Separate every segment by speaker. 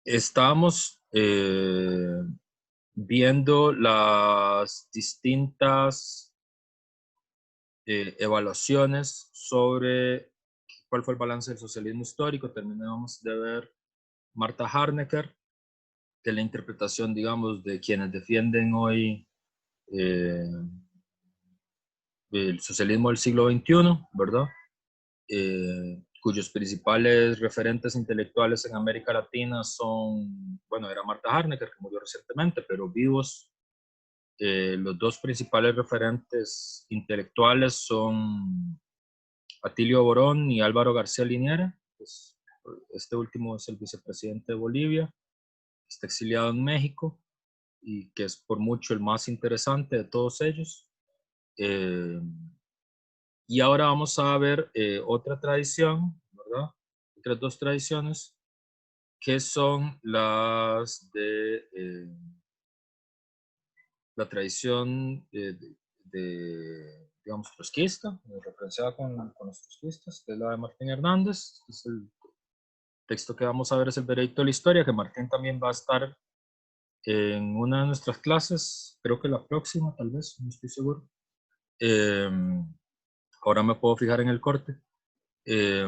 Speaker 1: Estábamos viendo las distintas evaluaciones sobre cuál fue el balance del socialismo histórico. Terminamos de ver Marta Harnecker, que es la interpretación, digamos, de quienes defienden hoy eh, el socialismo del siglo XXI, ¿verdad? Cuyos principales referentes intelectuales en América Latina son, bueno, era Marta Harnecker, que murió recientemente, pero vivos, los dos principales referentes intelectuales son Atilio Borón y Álvaro García Linera. Pues, este último es el vicepresidente de Bolivia, está exiliado en México y que es por mucho el más interesante de todos ellos. Eh, y ahora vamos a ver otra tradición, ¿verdad? Otras dos tradiciones que son las de la tradición digamos, trotskista, referenciada con los trotskistas, que es la de Martín Hernández. Este es el texto que vamos a ver, es el veredicto de la historia, que Martín también va a estar en una de nuestras clases, creo que la próxima, tal vez, no estoy seguro. Eh, Ahora me puedo fijar en el corte. Eh,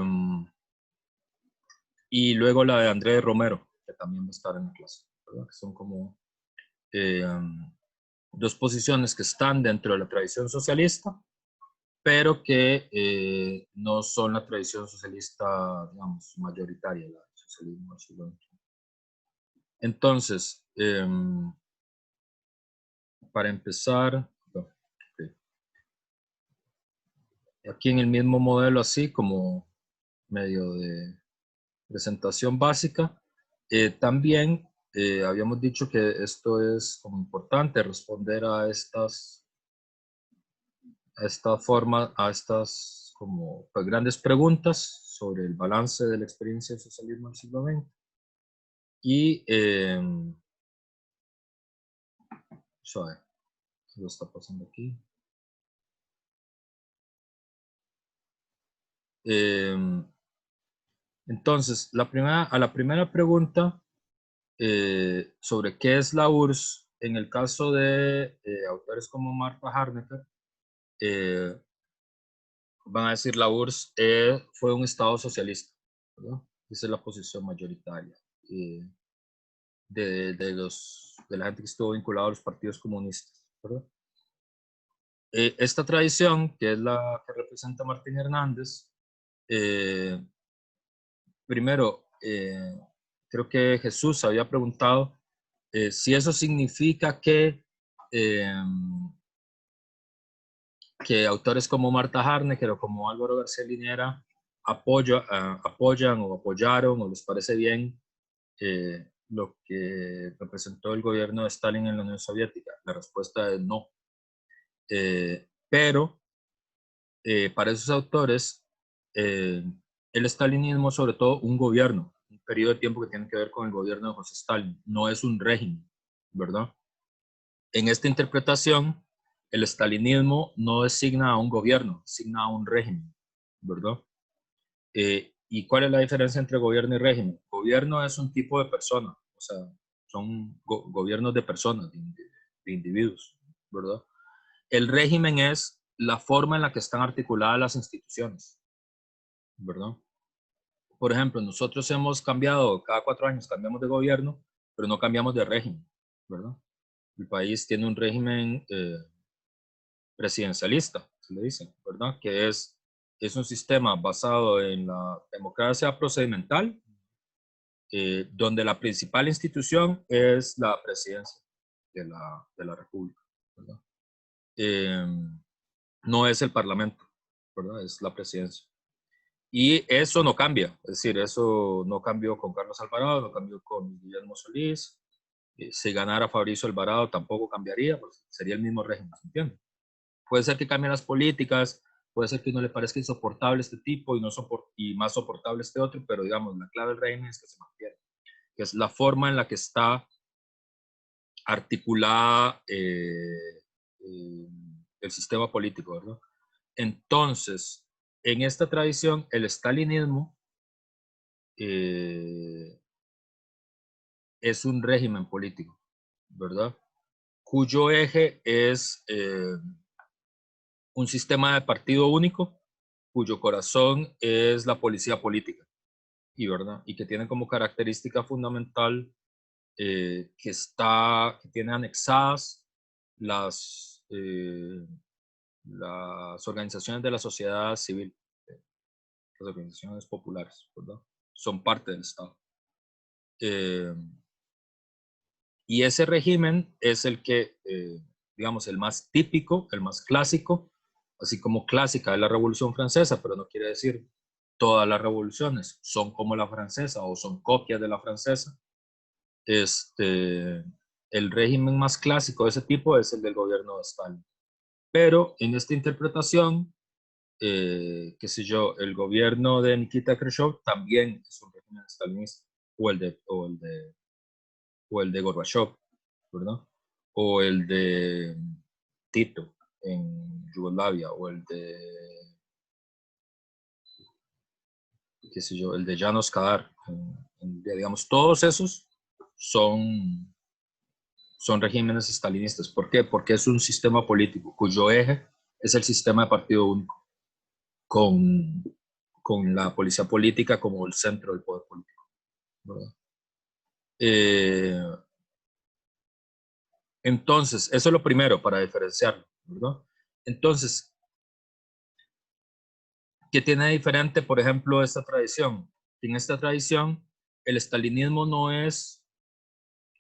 Speaker 1: y luego la de Andrés Romero, que también va a estar en la clase, ¿verdad? Que son como eh, dos posiciones que están dentro de la tradición socialista, pero que no son la tradición socialista, digamos, mayoritaria, la socialismo del siglo XXI. Entonces, para empezar, okay, aquí en el mismo modelo, así como medio de presentación básica, también habíamos dicho que esto es como importante responder a a estas como pues, grandes preguntas sobre el balance de la experiencia del socialismo del siglo XX. Y, suave, ¿qué lo está pasando aquí? Entonces, a la primera pregunta sobre qué es la URSS, en el caso de autores como Marta Harnecker, eh, van a decir la URSS fue un Estado socialista, ¿verdad? Esa es la posición mayoritaria de la gente que estuvo vinculada a los partidos comunistas, ¿verdad? Esta tradición, que es la que representa Martín Hernández, eh, primero, creo que Jesús había preguntado si eso significa eh, que autores como Marta Harnecker o como Álvaro García Linera apoyan o apoyaron o les parece bien lo que representó el gobierno de Stalin en la Unión Soviética. La respuesta es no. Pero para esos autores, el stalinismo es sobre todo un gobierno, un periodo de tiempo que tiene que ver con el gobierno de José Stalin, no es un régimen, ¿verdad? En esta interpretación, el stalinismo no designa a un gobierno, designa a un régimen, ¿verdad? ¿Y cuál es la diferencia entre gobierno y régimen? Gobierno es un tipo de persona, o sea, son gobiernos de personas, de individuos, ¿verdad? El régimen es la forma en la que están articuladas las instituciones, ¿verdad? Por ejemplo, nosotros hemos cambiado, cada 4 años cambiamos de gobierno, pero no cambiamos de régimen, ¿verdad? El país tiene un régimen presidencialista, se le dice, ¿verdad? Que es un sistema basado en la democracia procedimental, donde la principal institución es la presidencia de la República, ¿verdad? Eh, no es el Parlamento, ¿verdad? Es la presidencia. Y eso no cambia, es decir, eso no cambió con Carlos Alvarado, no cambió con Guillermo Solís. Si ganara Fabricio Alvarado tampoco cambiaría, pues sería el mismo régimen, ¿se entiende? Puede ser que cambien las políticas, puede ser que no le parezca insoportable este tipo y más soportable este otro, pero digamos, la clave del régimen es que se mantiene, que es la forma en la que está articulada el sistema político, ¿verdad? Entonces, en esta tradición, el stalinismo es un régimen político, ¿verdad? Cuyo eje es un sistema de partido único, cuyo corazón es la policía política, y, ¿verdad? Y que tiene como característica fundamental que tiene anexadas las organizaciones de la sociedad civil, las organizaciones populares, ¿verdad? Son parte del Estado. Y ese régimen es el que, digamos, el más típico, el más clásico, así como clásica es la Revolución Francesa, pero no quiere decir todas las revoluciones son como la francesa o son copias de la francesa. El régimen más clásico de ese tipo es el del gobierno de Stalin. Pero en esta interpretación, qué sé yo, el gobierno de Nikita Khrushchev también es un régimen stalinista, o el de Gorbachev, ¿verdad? O el de Tito en Yugoslavia, o el de, qué sé yo, el de Janos Kadar. Digamos, todos esos son, son regímenes estalinistas. ¿Por qué? Porque es un sistema político cuyo eje es el sistema de partido único, con, con la policía política como el centro del poder político, ¿verdad? Entonces, eso es lo primero para diferenciarlo, ¿verdad? Entonces, ¿qué tiene diferente, por ejemplo, esta tradición? En esta tradición, el estalinismo no es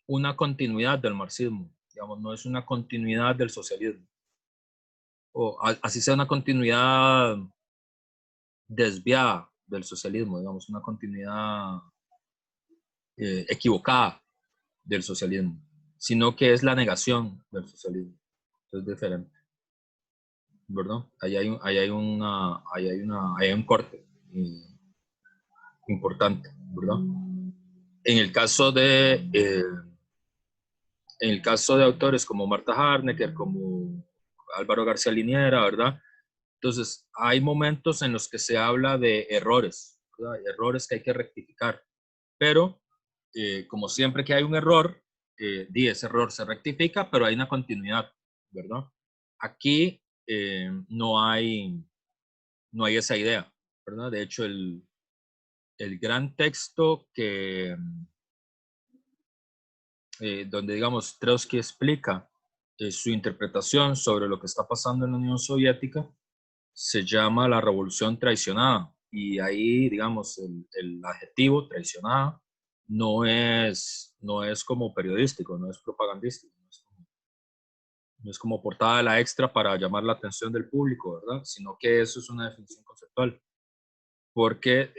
Speaker 1: una continuidad del marxismo, digamos, no es una continuidad del socialismo, o así sea una continuidad desviada del socialismo, digamos, una continuidad equivocada del socialismo, sino que es la negación del socialismo. Es diferente, ¿verdad? Ahí hay un corte importante, ¿verdad? En el caso de, en el caso de autores como Marta Harnecker, como Álvaro García Linera, ¿verdad? Entonces, hay momentos en los que se habla de errores, ¿verdad? Errores que hay que rectificar, pero como siempre que hay un error, ese error se rectifica, pero hay una continuidad, ¿verdad? Aquí no hay esa idea, ¿verdad? De hecho, el gran texto donde, digamos, Trotsky explica su interpretación sobre lo que está pasando en la Unión Soviética, se llama La Revolución Traicionada. Y ahí, digamos, el adjetivo traicionada no es como periodístico, no es propagandístico, no es como portada de la extra para llamar la atención del público, ¿verdad? Sino que eso es una definición conceptual. Porque,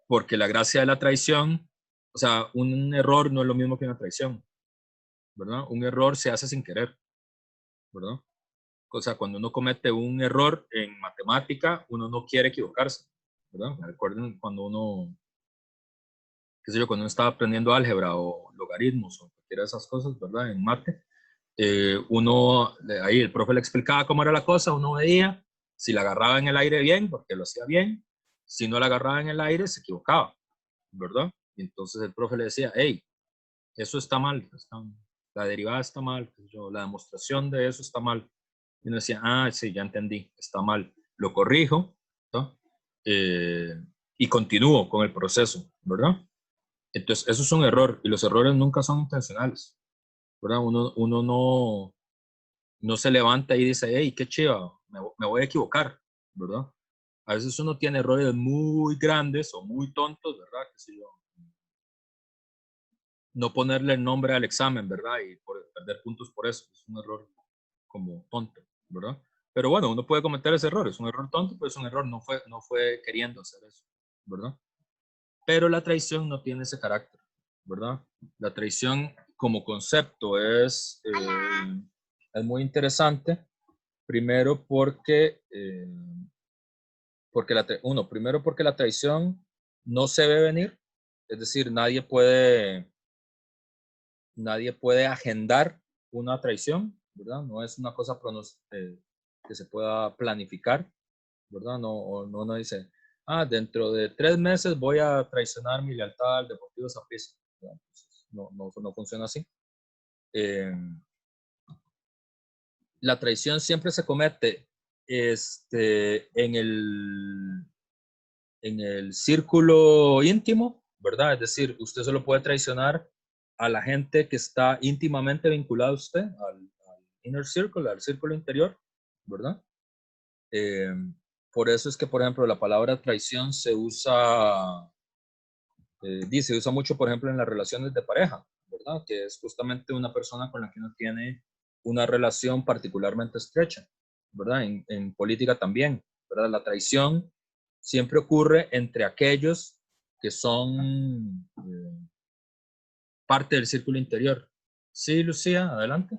Speaker 1: porque la gracia de la traición, o sea, un error no es lo mismo que una traición, ¿verdad? Un error se hace sin querer, ¿verdad? O sea, cuando uno comete un error en matemática, uno no quiere equivocarse, ¿verdad? Recuerden cuando uno, qué sé yo, cuando uno estaba aprendiendo álgebra o logaritmos o cualquiera de esas cosas, ¿verdad? En mate, ahí el profe le explicaba cómo era la cosa, uno veía si la agarraba en el aire bien, porque lo hacía bien, si no la agarraba en el aire, se equivocaba, ¿verdad? Y entonces el profe le decía, hey, eso está mal, la derivada está mal, la demostración de eso está mal. Y uno decía, ah, sí, ya entendí, está mal, lo corrijo, ¿no? Y continúo con el proceso, ¿verdad? Entonces, eso es un error, y los errores nunca son intencionales, ¿verdad? Uno no se levanta y dice, hey, qué chiva, me voy a equivocar, ¿verdad? A veces uno tiene errores muy grandes o muy tontos, ¿verdad? Que si yo, no ponerle el nombre al examen, ¿verdad? Y perder puntos por eso, es un error como tonto, ¿verdad? Pero bueno, uno puede cometer ese error, es un error tonto, pero es un error, no fue queriendo hacer eso, ¿verdad? Pero la traición no tiene ese carácter, ¿verdad? La traición como concepto es muy interesante, primero primero porque la traición no se ve venir, es decir, nadie puede agendar una traición, ¿verdad? No es una cosa que se pueda planificar, ¿verdad? No dice, dentro de 3 meses voy a traicionar mi lealtad al Deportivo Saprissa. No funciona así. La traición siempre se comete en el círculo íntimo, ¿verdad? Es decir, usted solo puede traicionar a la gente que está íntimamente vinculada a usted, al inner circle, al círculo interior, ¿verdad? Por eso es que, por ejemplo, la palabra traición se usa mucho, por ejemplo, en las relaciones de pareja, ¿verdad? Que es justamente una persona con la que uno tiene una relación particularmente estrecha, ¿verdad? En política también, ¿verdad? La traición siempre ocurre entre aquellos que son parte del círculo interior. Sí, Lucía, adelante.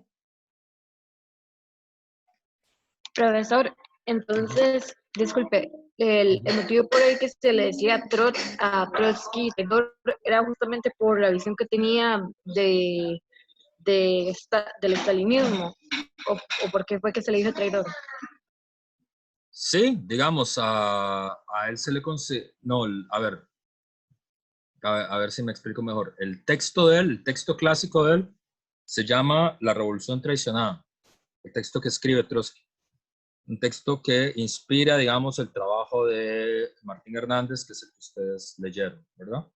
Speaker 2: Profesor, entonces, disculpe, el motivo por el que se le decía a Trotsky traidor era justamente por la visión que tenía del estalinismo, o por qué fue que se le dijo traidor.
Speaker 1: Sí, digamos, a él se le considera, no, a ver si me explico mejor. El texto de él, el texto clásico de él, se llama La Revolución Traicionada, el texto que escribe Trotsky. Un texto que inspira, digamos, el trabajo de Martín Hernández, que es el que ustedes leyeron, ¿verdad?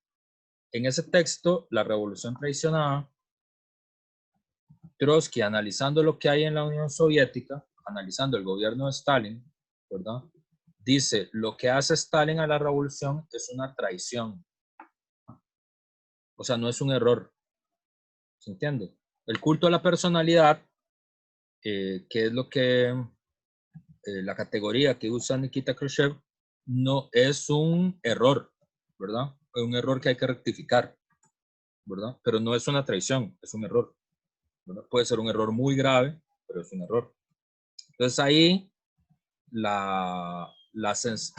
Speaker 1: En ese texto, La Revolución Traicionada, Trotsky, analizando lo que hay en la Unión Soviética, analizando el gobierno de Stalin, ¿verdad? Dice, lo que hace Stalin a la revolución es una traición. O sea, no es un error. ¿Se entiende? El culto a la personalidad, que es lo que la categoría que usa Nikita Khrushchev, no es un error, ¿verdad? Es un error que hay que rectificar, ¿verdad? Pero no es una traición, es un error, ¿verdad? Puede ser un error muy grave, pero es un error. Entonces ahí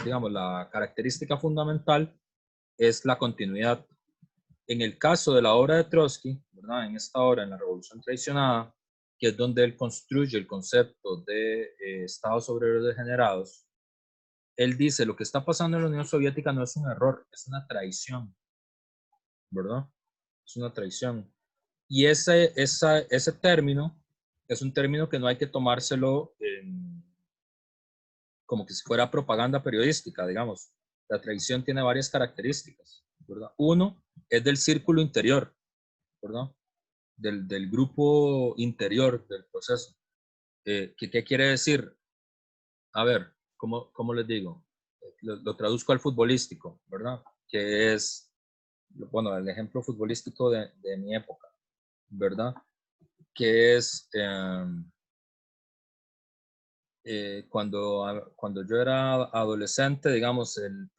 Speaker 1: digamos, la característica fundamental es la continuidad. En el caso de la obra de Trotsky, ¿verdad? En esta obra, en La Revolución Traicionada, que es donde él construye el concepto de Estados Obreros Degenerados, él dice, lo que está pasando en la Unión Soviética no es un error, es una traición, ¿verdad? Es una traición. Y ese término es un término que no hay que tomárselo como que si fuera propaganda periodística, digamos. La traición tiene varias características, ¿verdad? Uno es del círculo interior, ¿verdad? Del grupo interior del proceso. ¿Qué quiere decir? A ver, ¿cómo les digo? Lo traduzco al futbolístico, ¿verdad? Que es, bueno, el ejemplo futbolístico de mi época, ¿verdad? Que es cuando yo era adolescente, digamos, el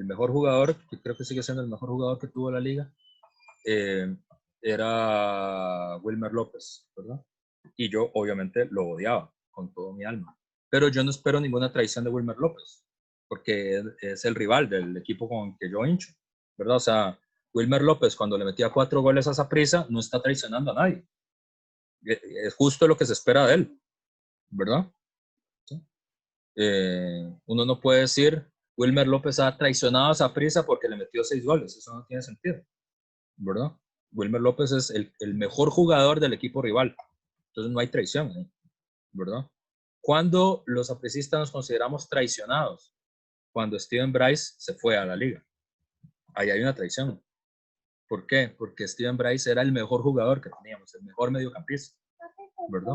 Speaker 1: mejor jugador, que creo que sigue siendo el mejor jugador que tuvo la liga, era Wilmer López, ¿verdad? Y yo obviamente lo odiaba con todo mi alma. Pero yo no espero ninguna traición de Wilmer López, porque es el rival del equipo con el que yo hincho, ¿verdad? O sea, Wilmer López cuando le metía 4 goles a Saprissa no está traicionando a nadie. Es justo lo que se espera de él, ¿verdad? ¿Sí? Uno no puede decir Wilmer López ha traicionado a Saprissa porque le metió 6 goles, eso no tiene sentido, ¿verdad? Wilmer López es el mejor jugador del equipo rival, entonces no hay traición, ¿verdad? Cuando los sapricistas nos consideramos traicionados, cuando Steven Bryce se fue a la liga, ahí hay una traición. ¿Por qué? Porque Steven Bryce era el mejor jugador que teníamos, el mejor mediocampista, ¿verdad?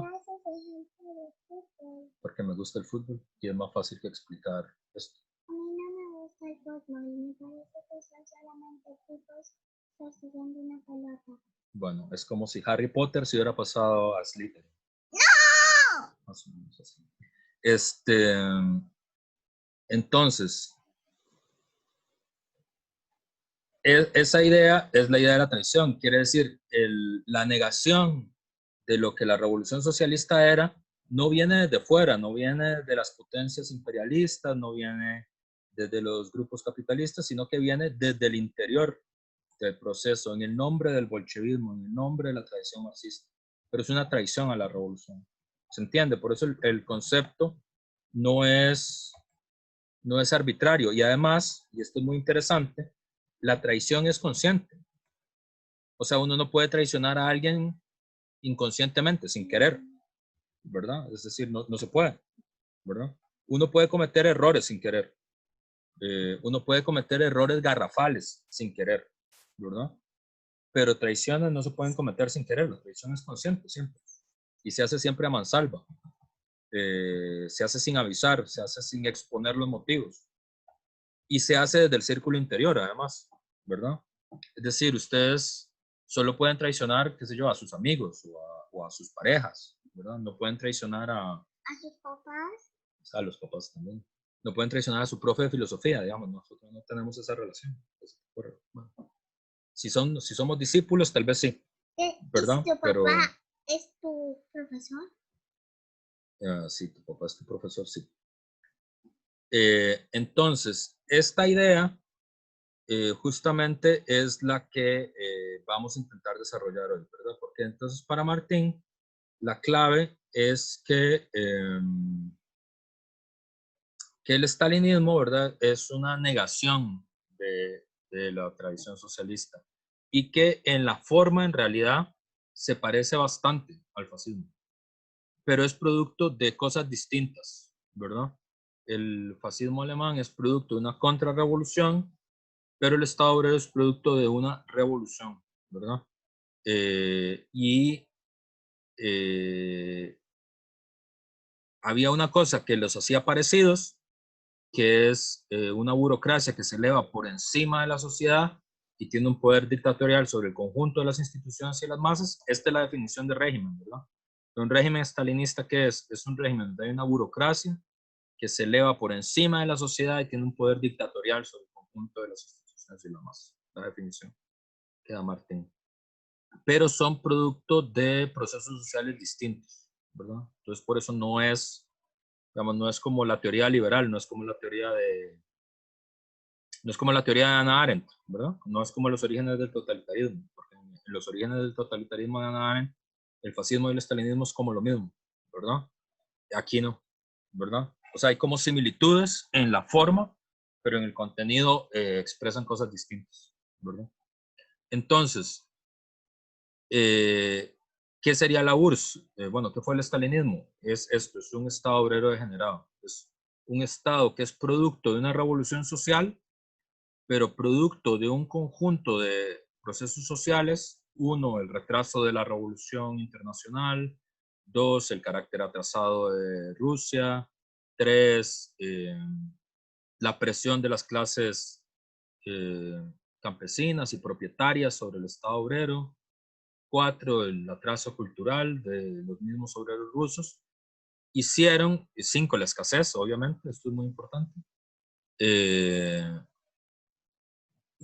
Speaker 1: Porque me gusta el fútbol y es más fácil que explicar esto.
Speaker 3: A mí no me gusta el fútbol, me parece que son solamente tipos persiguiendo una pelota.
Speaker 1: Bueno, es como si Harry Potter se hubiera pasado a Slytherin.
Speaker 3: ¡No!
Speaker 1: Más o menos así. Entonces, esa idea es la idea de la traición, quiere decir, la negación de lo que la revolución socialista era, no viene desde fuera, no viene de las potencias imperialistas, no viene desde los grupos capitalistas, sino que viene desde el interior del proceso, en el nombre del bolchevismo, en el nombre de la tradición marxista. Pero es una traición a la revolución. ¿Se entiende? Por eso el concepto no es no es arbitrario. Y además, y esto es muy interesante, la traición es consciente. O sea, uno no puede traicionar a alguien inconscientemente, sin querer, ¿verdad? Es decir, no se puede, ¿verdad? Uno puede cometer errores sin querer. Uno puede cometer errores garrafales sin querer, ¿verdad? Pero traiciones no se pueden cometer sin querer. La traición es consciente siempre. Y se hace siempre a mansalva. Se hace sin avisar, se hace sin exponer los motivos. Y se hace desde el círculo interior, además, ¿verdad? Es decir, ustedes solo pueden traicionar, qué sé yo, a sus amigos o a sus parejas, ¿verdad? No pueden traicionar
Speaker 3: ¿A sus papás?
Speaker 1: a los papás también. No pueden traicionar a su profe de filosofía, digamos. Nosotros no tenemos esa relación. Bueno, si somos discípulos, tal vez sí, ¿verdad?
Speaker 3: ¿Y tu papá es tu profesor?
Speaker 1: Sí, tu papá es tu profesor, sí. Entonces, esta idea justamente es la que vamos a intentar desarrollar hoy, ¿verdad? Porque entonces para Martín, la clave es que el estalinismo, ¿verdad?, es una negación de la tradición socialista y que en la forma, en realidad, se parece bastante al fascismo, pero es producto de cosas distintas, ¿verdad? El fascismo alemán es producto de una contrarrevolución, pero el Estado obrero es producto de una revolución, ¿verdad? Y había una cosa que los hacía parecidos, que es una burocracia que se eleva por encima de la sociedad y tiene un poder dictatorial sobre el conjunto de las instituciones y las masas. Esta es la definición de régimen, ¿verdad? Un régimen estalinista, ¿qué es? Es un régimen donde hay una burocracia que se eleva por encima de la sociedad y tiene un poder dictatorial sobre el conjunto de las instituciones y las masas. La definición que da Martín. Pero son producto de procesos sociales distintos, ¿verdad? Entonces, por eso no es, digamos, no es como la teoría liberal, no es como la teoría de Hannah Arendt, ¿verdad? No es como los orígenes del totalitarismo, porque en los orígenes del totalitarismo de Hannah Arendt, el fascismo y el estalinismo es como lo mismo, ¿verdad? Aquí no, ¿verdad? O sea, hay como similitudes en la forma, pero en el contenido expresan cosas distintas, ¿verdad? Entonces, ¿qué sería la URSS? Bueno, ¿qué fue el estalinismo? Es esto, es un Estado obrero degenerado. Es un Estado que es producto de una revolución social, pero producto de un conjunto de procesos sociales. Uno, el retraso de la revolución internacional. Dos, el carácter atrasado de Rusia. Tres, la presión de las clases campesinas y propietarias sobre el Estado obrero. 4, el atraso cultural de los mismos obreros rusos. Hicieron, 5, la escasez, obviamente, esto es muy importante.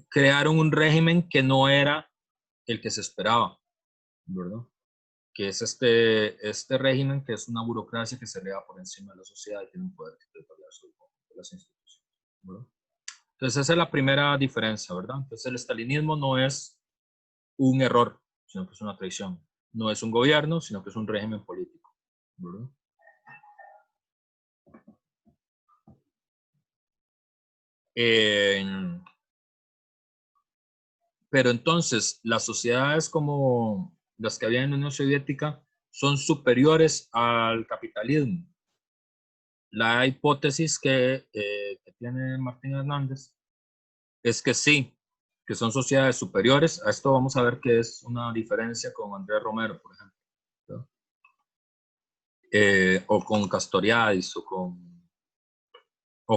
Speaker 1: Crearon un régimen que no era el que se esperaba, ¿verdad? Que es este régimen que es una burocracia que se eleva por encima de la sociedad y tiene un poder dictatorial sobre las instituciones, ¿verdad? Entonces esa es la primera diferencia, ¿verdad? Entonces el estalinismo no es un error, sino que es una traición. No es un gobierno, sino que es un régimen político, ¿verdad? Pero entonces, las sociedades como las que había en la Unión Soviética son superiores al capitalismo. La hipótesis que tiene Martín Hernández es que sí, que son sociedades superiores. A esto vamos a ver que es una diferencia con Andrés Romero, por ejemplo, ¿no? O con Castoriadis, o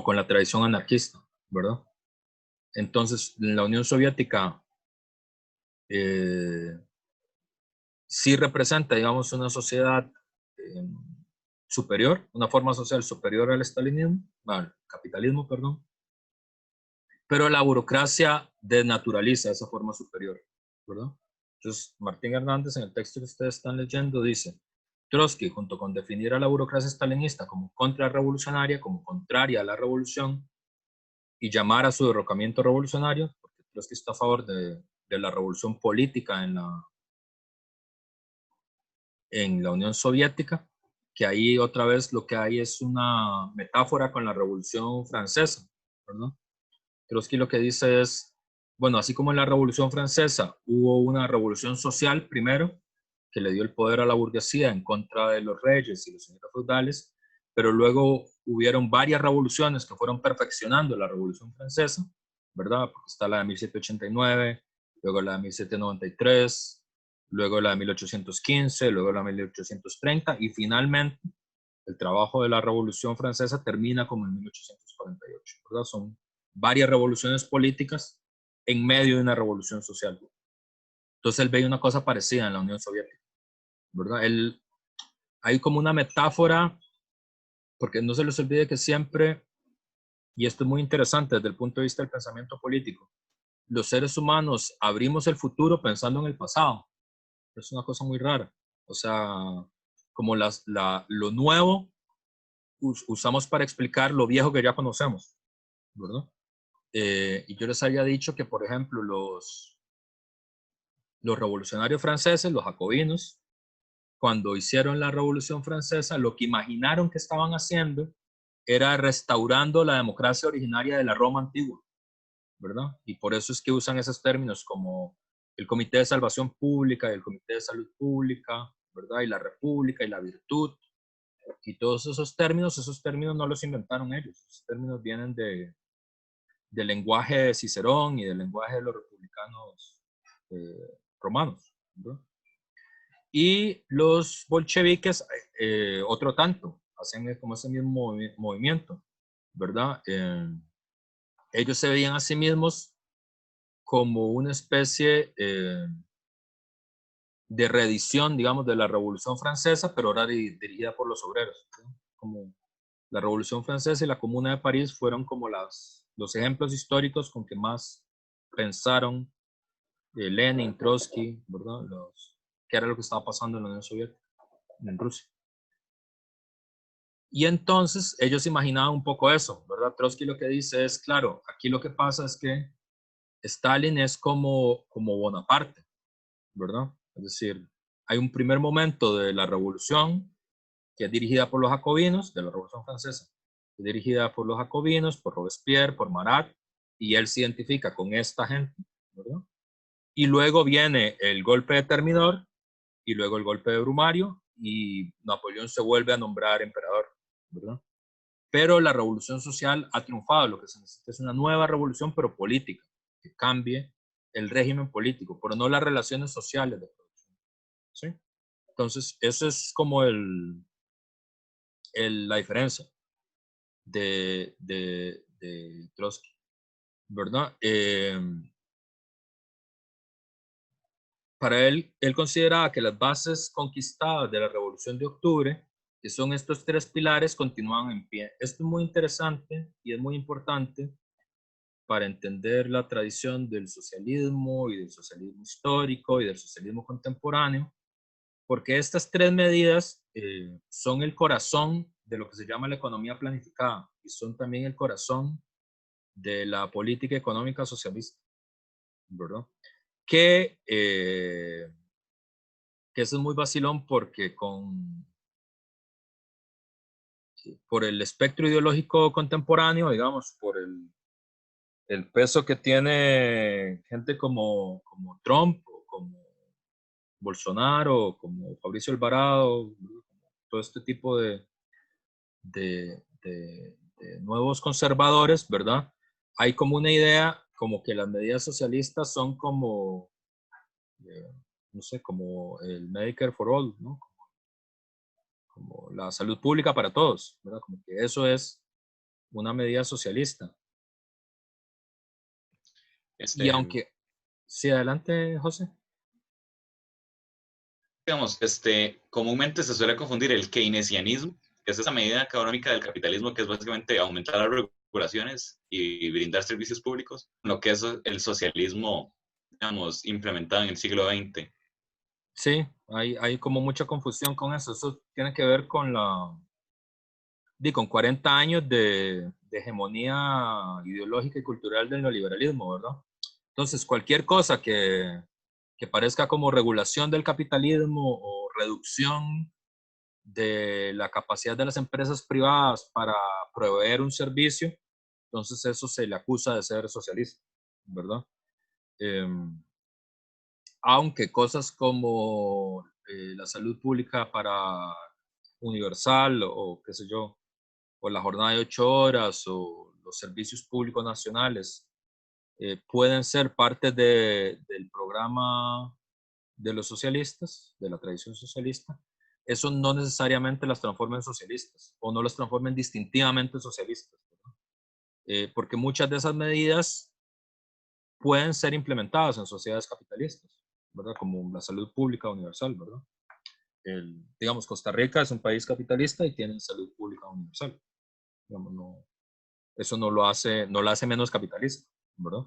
Speaker 1: con la tradición anarquista, ¿verdad? Entonces, en la Unión Soviética sí representa, digamos, una sociedad superior, una forma social superior al estalinismo, al capitalismo, perdón, pero la burocracia desnaturaliza esa forma superior, ¿verdad? Entonces, Martín Hernández, en el texto que ustedes están leyendo, dice: Trotsky, junto con definir a la burocracia stalinista como contrarrevolucionaria, como contraria a la revolución, y llamar a su derrocamiento revolucionario, porque Trotsky está a favor de la revolución política en la Unión Soviética, que ahí otra vez lo que hay es una metáfora con la Revolución Francesa, ¿verdad? Trotsky lo que dice es, bueno, así como en la Revolución Francesa hubo una revolución social primero, que le dio el poder a la burguesía en contra de los reyes y los señores feudales, pero luego hubieron varias revoluciones que fueron perfeccionando la Revolución Francesa, ¿verdad? Porque está la de 1789, luego la de 1793, luego la de 1815, luego la de 1830 y finalmente el trabajo de la Revolución Francesa termina como en 1848, ¿verdad? Son varias revoluciones políticas en medio de una revolución social. Entonces él veía una cosa parecida en la Unión Soviética, ¿verdad? Hay como una metáfora, porque no se les olvide que siempre, y esto es muy interesante desde el punto de vista del pensamiento político, los seres humanos abrimos el futuro pensando en el pasado. Es una cosa muy rara. O sea, como lo nuevo usamos para explicar lo viejo que ya conocemos, ¿verdad? Y yo les había dicho que, por ejemplo, los revolucionarios franceses, los jacobinos, cuando hicieron la Revolución Francesa, lo que imaginaron que estaban haciendo era restaurando la democracia originaria de la Roma antigua, ¿verdad? Y por eso es que usan esos términos como el Comité de Salvación Pública y el Comité de Salud Pública, ¿verdad? Y la República y la Virtud. Y todos esos términos no los inventaron ellos. Esos términos vienen del lenguaje de Cicerón y del lenguaje de los republicanos romanos, ¿verdad? Y los bolcheviques, otro tanto, hacen como ese mismo movimiento, ¿verdad? Ellos se veían a sí mismos como una especie de reedición, digamos, de la Revolución Francesa, pero ahora dirigida por los obreros, ¿no? Como la Revolución Francesa y la Comuna de París fueron como los ejemplos históricos con que más pensaron Lenin, Trotsky, ¿verdad? Qué era lo que estaba pasando en la Unión Soviética, en Rusia. Y entonces ellos imaginaban un poco eso, ¿verdad? Trotsky lo que dice es, claro, aquí lo que pasa es que Stalin es como Bonaparte, ¿verdad? Es decir, hay un primer momento de la revolución que es dirigida por los jacobinos, de la Revolución Francesa, es dirigida por los jacobinos, por Robespierre, por Marat, y él se identifica con esta gente, ¿verdad? Y luego viene el golpe de Termidor, y luego el golpe de Brumario, y Napoleón se vuelve a nombrar emperador, ¿verdad? Pero la revolución social ha triunfado, lo que se necesita es una nueva revolución, pero política, que cambie el régimen político, pero no las relaciones sociales de producción, ¿sí? Entonces, eso es como la diferencia de Trotsky, ¿verdad? Para él consideraba que las bases conquistadas de la Revolución de Octubre, que son estos tres pilares, continúan en pie. Esto es muy interesante y es muy importante para entender la tradición del socialismo y del socialismo histórico y del socialismo contemporáneo, porque estas tres medidas son el corazón de lo que se llama la economía planificada y son también el corazón de la política económica socialista, ¿verdad? Que eso es muy vacilón porque por el espectro ideológico contemporáneo, digamos, por el peso que tiene gente como Trump, o como Bolsonaro, como Fabricio Alvarado, todo este tipo de, de nuevos conservadores, ¿verdad? Hay como una idea como que las medidas socialistas son como, no sé, como el Medicare for All, ¿no? Como la salud pública para todos, ¿verdad? Como que eso es una medida socialista. Y aunque, sí, adelante, José.
Speaker 4: Digamos, comúnmente se suele confundir el keynesianismo, que es esa medida económica del capitalismo que es básicamente aumentar las regulaciones y brindar servicios públicos, lo que es el socialismo, digamos, implementado en el siglo XX.
Speaker 1: Sí, hay como mucha confusión con eso. Eso tiene que ver con con 40 años de hegemonía ideológica y cultural del neoliberalismo, ¿verdad? Entonces, cualquier cosa que parezca como regulación del capitalismo o reducción de la capacidad de las empresas privadas para proveer un servicio, entonces eso se le acusa de ser socialista, ¿verdad? Aunque cosas como la salud pública para universal o qué sé yo, o la jornada de 8 horas o los servicios públicos nacionales pueden ser parte del programa de los socialistas, de la tradición socialista, eso no necesariamente las transforma en socialistas o no las transforma en distintivamente socialistas, porque muchas de esas medidas pueden ser implementadas en sociedades capitalistas, ¿verdad? Como la salud pública universal, ¿verdad? Digamos, Costa Rica es un país capitalista y tiene salud pública universal. Digamos, no, eso no lo hace menos capitalista, ¿verdad?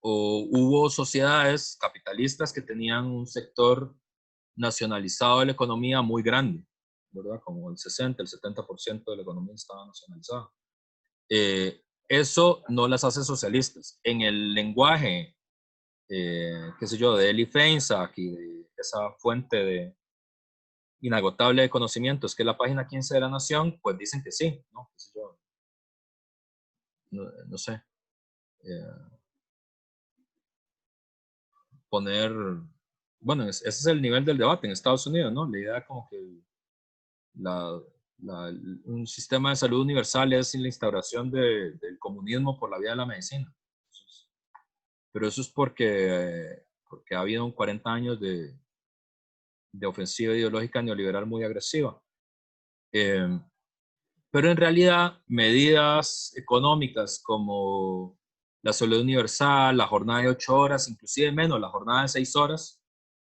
Speaker 1: O hubo sociedades capitalistas que tenían un sector nacionalizado de la economía muy grande, ¿verdad? Como el 60, el 70% de la economía estaba nacionalizada. Eso no las hace socialistas. En el lenguaje, qué sé yo, de Eli Feinsack y de esa fuente inagotable de conocimientos, que es la página 15 de La Nación, pues dicen que sí, ¿no? Qué sé yo, no sé. Poner, bueno, ese es el nivel del debate en Estados Unidos, ¿no? La idea como que un sistema de salud universal es la instauración del comunismo por la vía de la medicina. Pero eso es porque ha habido 40 años de ofensiva ideológica neoliberal muy agresiva. Pero en realidad, medidas económicas como la salud universal, la jornada de 8 horas, inclusive menos, la jornada de 6 horas,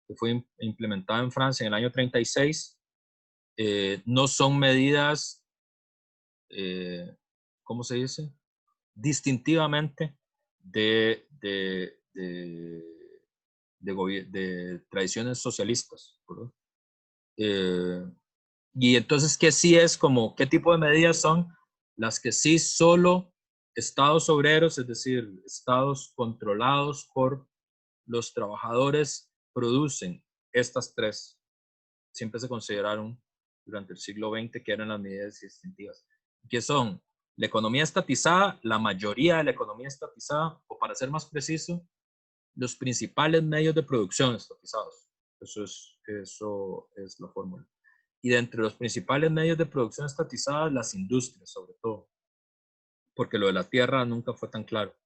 Speaker 1: que fue implementada en Francia en el año 36, no son medidas, ¿cómo se dice? Distintivamente de tradiciones socialistas, ¿verdad? Y entonces, ¿qué sí es como, qué tipo de medidas son las que sí solo estados obreros, es decir, estados controlados por los trabajadores, producen? Estas tres siempre se consideraron durante el siglo XX que eran las medidas distintivas, que son la economía estatizada, la mayoría de la economía estatizada, o para ser más preciso, los principales medios de producción estatizados. Eso es la fórmula. Y de entre los principales medios de producción estatizadas, las industrias, sobre todo. Porque lo de la tierra nunca fue tan claro.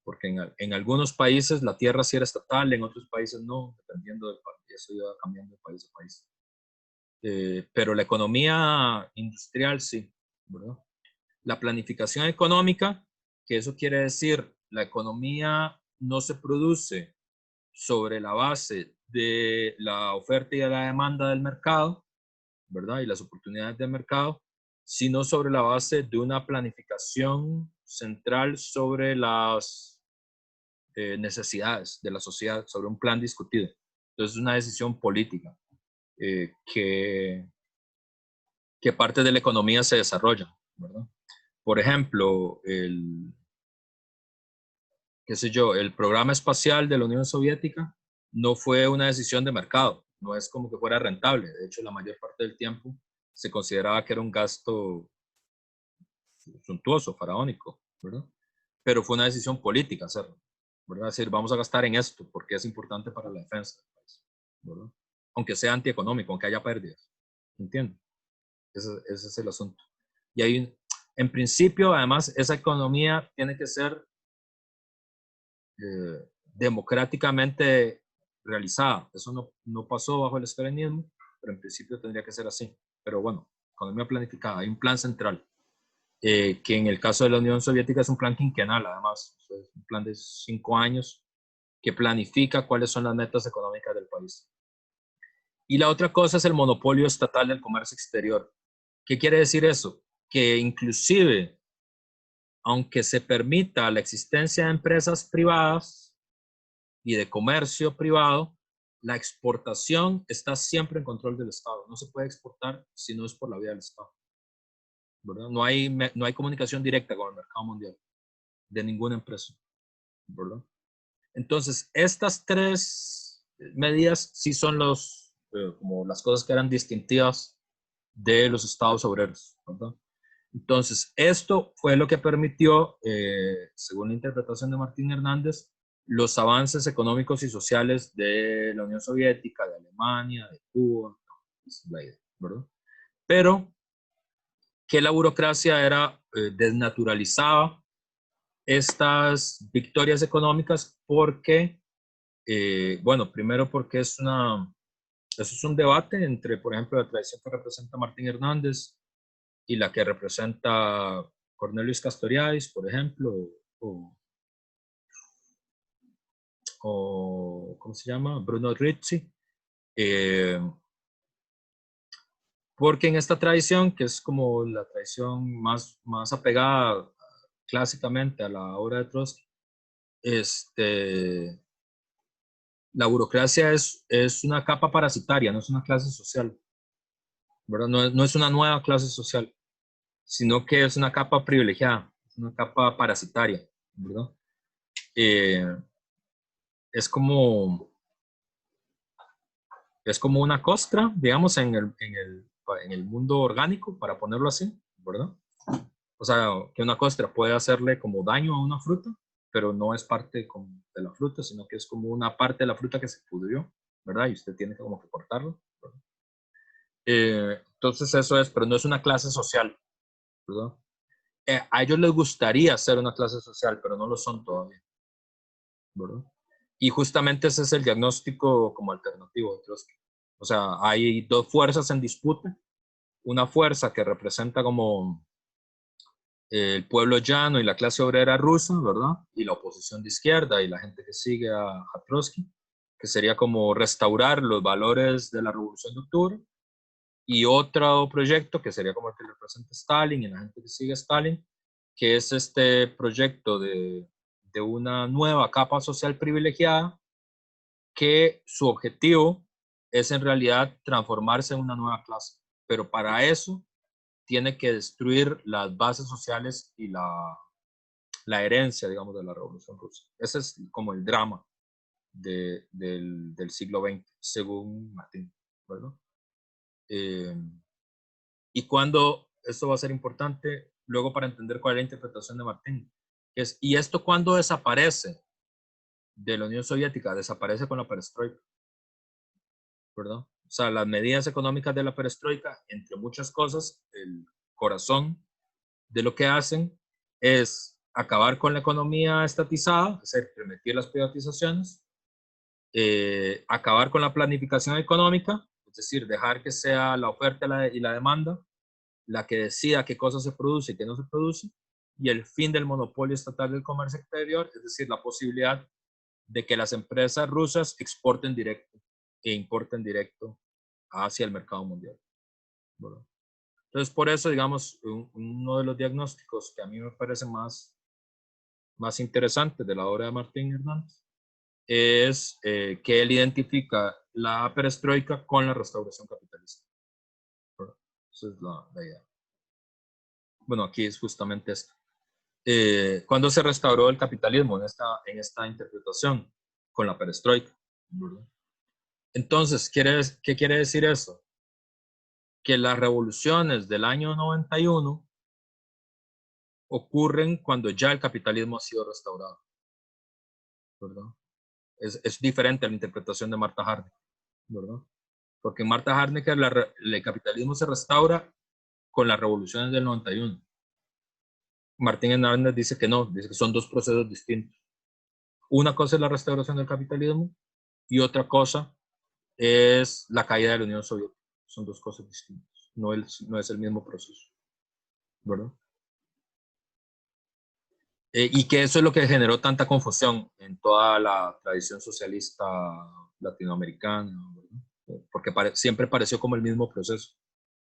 Speaker 1: Porque en algunos países la tierra sí era estatal, en otros países no, dependiendo del país. Eso iba cambiando de país a país. Pero la economía industrial sí, ¿verdad? La planificación económica, que eso quiere decir, la economía no se produce sobre la base de la oferta y de la demanda del mercado, ¿verdad? Y las oportunidades de mercado, sino sobre la base de una planificación central sobre las necesidades de la sociedad, sobre un plan discutido. Entonces es una decisión política que parte de la economía se desarrolla, ¿verdad? Por ejemplo, qué sé yo, el programa espacial de la Unión Soviética no fue una decisión de mercado, no es como que fuera rentable. De hecho, la mayor parte del tiempo se consideraba que era un gasto suntuoso, faraónico, ¿verdad? Pero fue una decisión política hacerlo, ¿verdad? Es decir, vamos a gastar en esto porque es importante para la defensa del país, ¿verdad? Aunque sea antieconómico, aunque haya pérdidas, ¿entiendes? Ese es el asunto. Y ahí, en principio, además, esa economía tiene que ser democráticamente realizada. Eso no pasó bajo el estalinismo, pero en principio tendría que ser así. Pero bueno, economía planificada, hay un plan central, que en el caso de la Unión Soviética es un plan quinquenal, además, es un plan de 5 años que planifica cuáles son las metas económicas del país. Y la otra cosa es el monopolio estatal del comercio exterior. ¿Qué quiere decir eso? Que inclusive, aunque se permita la existencia de empresas privadas y de comercio privado, la exportación está siempre en control del Estado. No se puede exportar si no es por la vía del Estado, ¿verdad? No hay comunicación directa con el mercado mundial de ninguna empresa, ¿verdad? Entonces, estas tres medidas sí son los como las cosas que eran distintivas de los estados obreros, ¿verdad? Entonces, esto fue lo que permitió, según la interpretación de Martín Hernández, los avances económicos y sociales de la Unión Soviética, de Alemania, de Cuba, ¿verdad? Pero que la burocracia era desnaturalizaba estas victorias económicas porque, bueno, primero porque eso es un debate entre, por ejemplo, la tradición que representa Martín Hernández y la que representa Cornelius Castoriadis, por ejemplo, o ¿cómo se llama? Bruno Rizzi. Porque en esta tradición, que es como la tradición más apegada clásicamente a la obra de Trotsky, la burocracia es una capa parasitaria, no es una clase social, ¿verdad? No es una nueva clase social, sino que es una capa privilegiada, es una capa parasitaria, ¿verdad? Es como una costra, digamos, en el mundo orgánico, para ponerlo así, ¿verdad? O sea, que una costra puede hacerle como daño a una fruta, pero no es parte de la fruta, sino que es como una parte de la fruta que se pudrió, ¿verdad? Y usted tiene que como que cortarlo, ¿verdad? Entonces eso es, pero no es una clase social, ¿verdad? A ellos les gustaría ser una clase social, pero no lo son todavía, ¿verdad? Y justamente ese es el diagnóstico como alternativo de Trotsky. O sea, hay dos fuerzas en disputa. Una fuerza que representa como el pueblo llano y la clase obrera rusa, ¿verdad? Y la oposición de izquierda y la gente que sigue a Trotsky, que sería como restaurar los valores de la Revolución de Octubre. Y otro proyecto que sería como el que representa Stalin y la gente que sigue a Stalin, que es este proyecto de una nueva capa social privilegiada, que su objetivo es en realidad transformarse en una nueva clase. Pero para eso tiene que destruir las bases sociales y la herencia, digamos, de la Revolución Rusa. Ese es como el drama del siglo XX, según Martín, ¿verdad? Y cuando, esto va a ser importante luego para entender cuál es la interpretación de Martín, y esto cuando desaparece de la Unión Soviética, desaparece con la perestroika, ¿verdad? O sea, las medidas económicas de la perestroika, entre muchas cosas, el corazón de lo que hacen es acabar con la economía estatizada, es decir, permitir las privatizaciones, acabar con la planificación económica, es decir, dejar que sea la oferta y la demanda la que decida qué cosa se produce y qué no se produce, y el fin del monopolio estatal del comercio exterior, es decir, la posibilidad de que las empresas rusas exporten directo e importen directo hacia el mercado mundial. ¿Verdad? Entonces, por eso, digamos, uno de los diagnósticos que a mí me parece más interesante de la obra de Martín Hernández es que él identifica la perestroika con la restauración capitalista. ¿Verdad? Esa es la idea. Bueno, aquí es justamente esto. ¿Cuándo se restauró el capitalismo en esta interpretación? Con la perestroika, ¿verdad? Entonces, ¿qué quiere decir eso? Que las revoluciones del año 91 ocurren cuando ya el capitalismo ha sido restaurado, ¿verdad? Es diferente a la interpretación de Martha Harnecker, ¿verdad? Porque en Martha Harnecker el capitalismo se restaura con las revoluciones del 91. Martín Hernández dice que no, dice que son dos procesos distintos. Una cosa es la restauración del capitalismo y otra cosa es la caída de la Unión Soviética. Son dos cosas distintas. No es el mismo proceso, ¿verdad? Y que eso es lo que generó tanta confusión en toda la tradición socialista latinoamericana, ¿verdad? Porque siempre pareció como el mismo proceso.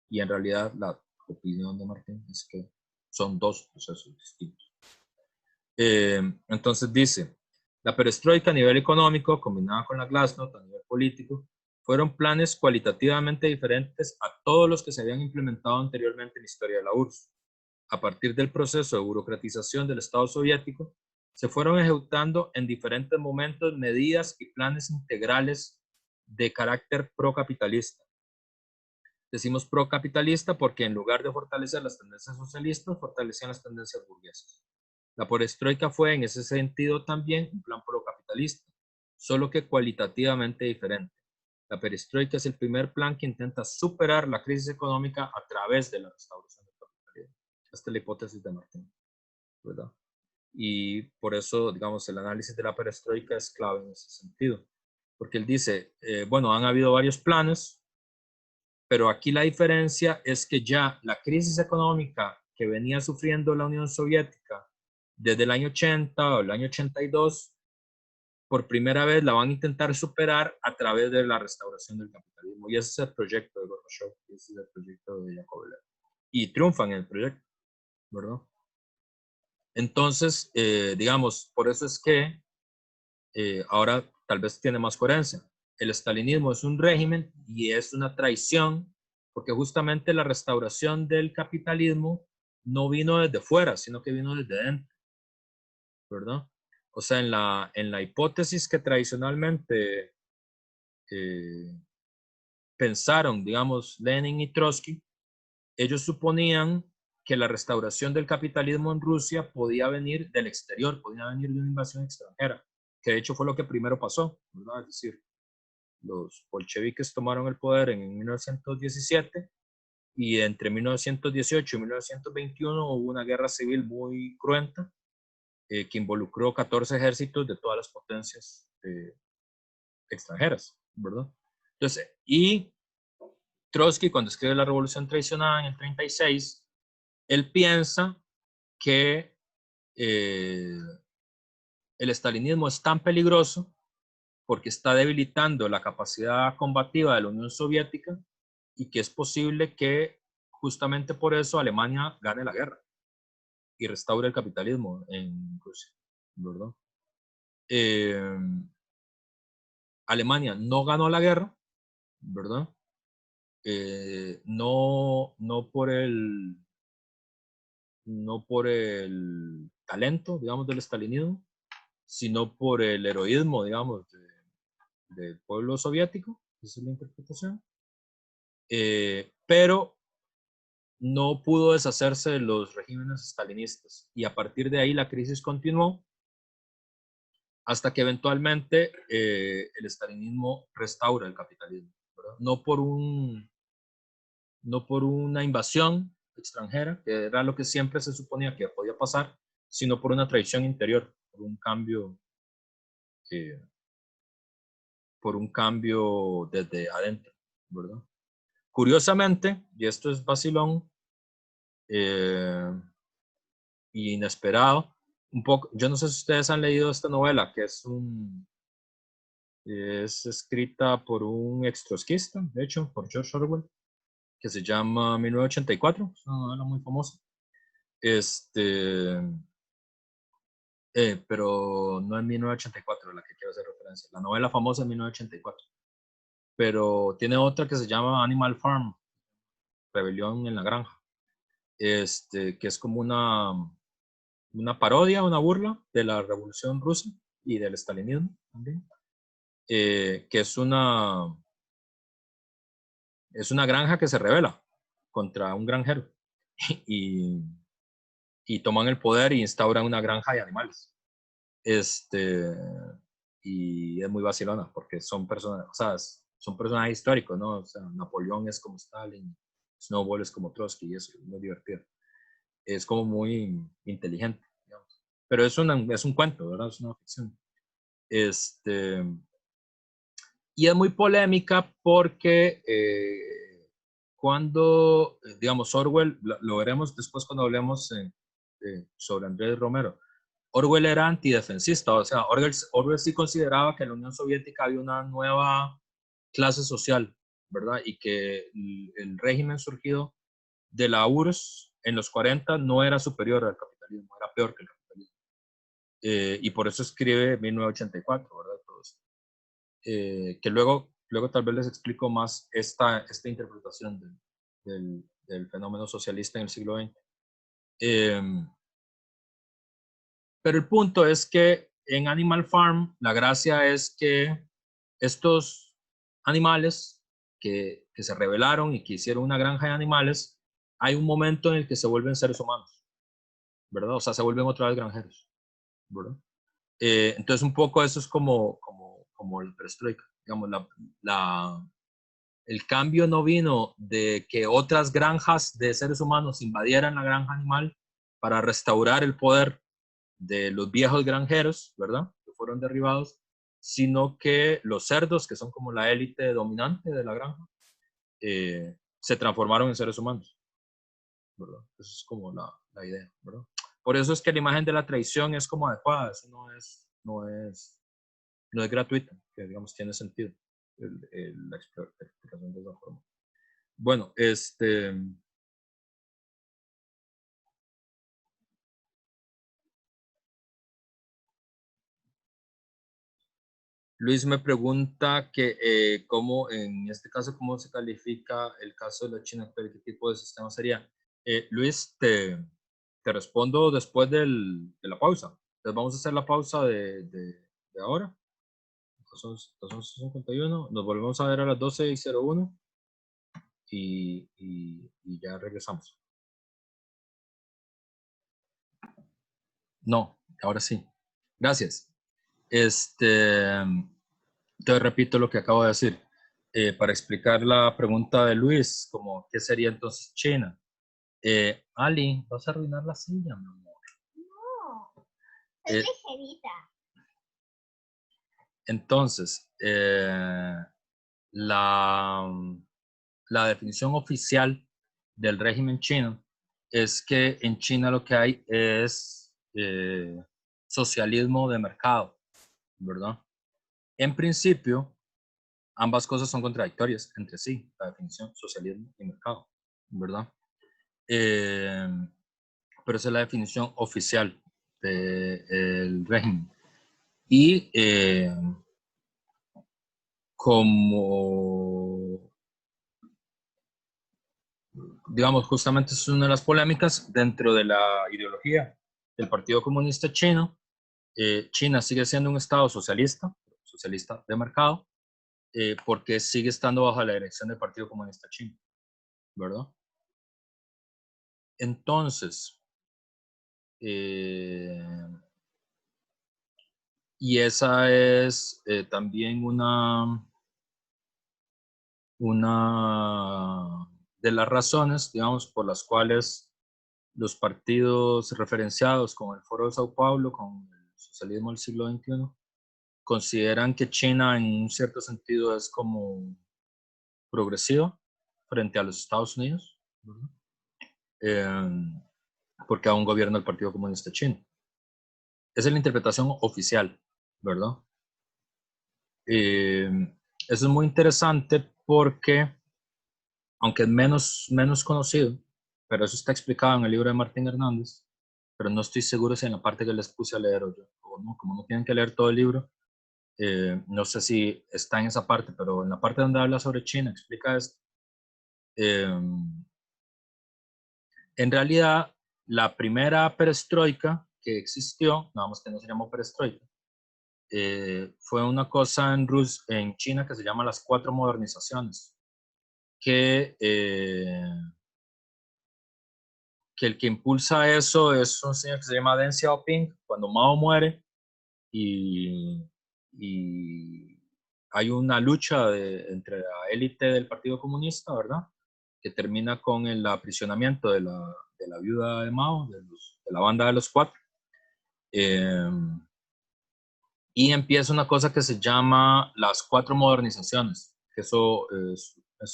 Speaker 1: Y en realidad la opinión de Martín es que son dos procesos distintos. Entonces dice, la perestroika a nivel económico, combinada con la glasnost a nivel político, fueron planes cualitativamente diferentes a todos los que se habían implementado anteriormente en la historia de la URSS. A partir del proceso de burocratización del Estado soviético, se fueron ejecutando en diferentes momentos medidas y planes integrales de carácter procapitalista. Decimos procapitalista porque en lugar de fortalecer las tendencias socialistas, fortalecían las tendencias burguesas. La perestroika fue en ese sentido también un plan procapitalista, solo que cualitativamente diferente. La perestroika es el primer plan que intenta superar la crisis económica a través de la restauración del capitalismo. Esta es la hipótesis de Martín, ¿verdad? Y por eso, digamos, el análisis de la perestroika es clave en ese sentido. Porque él dice, bueno, han habido varios planes, pero aquí la diferencia es que ya la crisis económica que venía sufriendo la Unión Soviética desde el año 80 o el año 82, por primera vez la van a intentar superar a través de la restauración del capitalismo. Y ese es el proyecto de Gorbachev, ese es el proyecto de Yakovlev. Y triunfan en el proyecto, ¿verdad? Entonces, digamos, por eso es que ahora tal vez tiene más coherencia. El estalinismo es un régimen y es una traición, porque justamente la restauración del capitalismo no vino desde fuera, sino que vino desde dentro, ¿verdad? O sea, en la hipótesis que tradicionalmente pensaron, digamos, Lenin y Trotsky, ellos suponían que la restauración del capitalismo en Rusia podía venir del exterior, podía venir de una invasión extranjera, que de hecho fue lo que primero pasó, ¿verdad? Es decir, los bolcheviques tomaron el poder en 1917 y entre 1918 y 1921 hubo una guerra civil muy cruenta que involucró 14 ejércitos de todas las potencias extranjeras, ¿verdad? Entonces, y Trotsky, cuando escribe La Revolución Traicionada en el 36, él piensa que el estalinismo es tan peligroso porque está debilitando la capacidad combativa de la Unión Soviética y que es posible que justamente por eso Alemania gane la guerra y restaure el capitalismo en Rusia, ¿verdad? Alemania no ganó la guerra, ¿verdad? No por el talento, digamos, del estalinismo, sino por el heroísmo, digamos, del pueblo soviético, esa es la interpretación, pero no pudo deshacerse de los regímenes estalinistas y a partir de ahí la crisis continuó hasta que eventualmente el estalinismo restaura el capitalismo, ¿verdad? No por una invasión extranjera, que era lo que siempre se suponía que podía pasar, sino por una traición interior, eh, por un cambio desde adentro, ¿verdad? Curiosamente, y esto es vacilón, inesperado, un poco, yo no sé si ustedes han leído esta novela, que es escrita por un extrotskista, de hecho, por George Orwell, que se llama 1984, es una novela muy famosa. Pero no es 1984 la que quiero hacer referencia. La novela famosa es 1984. Pero tiene otra que se llama Animal Farm, Rebelión en la Granja, que es como una parodia, una burla de la Revolución Rusa y del estalinismo también, que es una granja que se rebela contra un granjero y, y toman el poder y instauran una granja de animales. Y es muy vacilona porque son personas, o sea, son personajes históricos, ¿no? O sea, Napoleón es como Stalin, Snowball es como Trotsky y eso es muy divertido. Es como muy inteligente, digamos. Pero es un cuento, ¿verdad? Es una ficción. Y es muy polémica porque cuando, digamos, Orwell, lo veremos después cuando hablemos sobre Andrés Romero, Orwell era antidefensista, o sea, Orwell sí consideraba que en la Unión Soviética había una nueva clase social, ¿verdad? Y que el régimen surgido de la URSS en los 40 no era superior al capitalismo, era peor que el capitalismo. Y por eso escribe 1984, ¿verdad? Todo eso. Que luego tal vez les explico más esta interpretación del fenómeno socialista en el siglo XX. Pero el punto es que en Animal Farm la gracia es que estos animales que se rebelaron y que hicieron una granja de animales, hay un momento en el que se vuelven seres humanos, ¿verdad? O sea, se vuelven otra vez granjeros, ¿verdad? Entonces, un poco eso es como el perestroika. Digamos, el cambio no vino de que otras granjas de seres humanos invadieran la granja animal para restaurar el poder de los viejos granjeros, ¿verdad? Que fueron derribados, sino que los cerdos, que son como la élite dominante de la granja, se transformaron en seres humanos, ¿verdad? Eso es como la idea, ¿verdad? Por eso es que la imagen de la traición es como adecuada, eso no es gratuita, que digamos tiene sentido la explicación de esa forma. Bueno, Luis me pregunta que cómo, en este caso, cómo se califica el caso de la China actual, qué tipo de sistema sería. Luis, te respondo después de la pausa. Entonces vamos a hacer la pausa de ahora. Son 51. Nos volvemos a ver a las 12:01 y ya regresamos. No, ahora sí. Gracias. Te repito lo que acabo de decir. Para explicar la pregunta de Luis, como ¿qué sería entonces China? Ali, vas a arruinar la silla, mi amor.
Speaker 3: No, es ligerita.
Speaker 1: Entonces, la definición oficial del régimen chino es que en China lo que hay es socialismo de mercado, ¿verdad? En principio, ambas cosas son contradictorias entre sí, la definición socialismo y mercado, ¿verdad? Pero esa es la definición oficial del régimen. Y como, digamos, justamente es una de las polémicas dentro de la ideología del Partido Comunista Chino. China sigue siendo un estado socialista de mercado, porque sigue estando bajo la dirección del Partido Comunista Chino, ¿verdad? Entonces, y esa es también una de las razones, digamos, por las cuales los partidos referenciados con el Foro de Sao Paulo, con el socialismo del siglo XXI, consideran que China en un cierto sentido es como progresiva frente a los Estados Unidos, porque aún gobierna el Partido Comunista Chino. Esa es la interpretación oficial, ¿verdad? Eso es muy interesante porque, aunque es menos conocido, pero eso está explicado en el libro de Martín Hernández, pero no estoy seguro si en la parte que les puse a leer o no, como no tienen que leer todo el libro, no sé si está en esa parte, pero en la parte donde habla sobre China explica esto. En realidad, la primera perestroika que existió, nada más que no se llamó perestroika, fue una cosa en China que se llama las 4 modernizaciones, que el que impulsa eso es un señor que se llama Deng Xiaoping. Cuando Mao muere y hay una lucha entre la élite del Partido Comunista, ¿verdad? Que termina con el aprisionamiento de la viuda de Mao, de la banda de los 4. Y empieza una cosa que se llama las 4 modernizaciones, que eso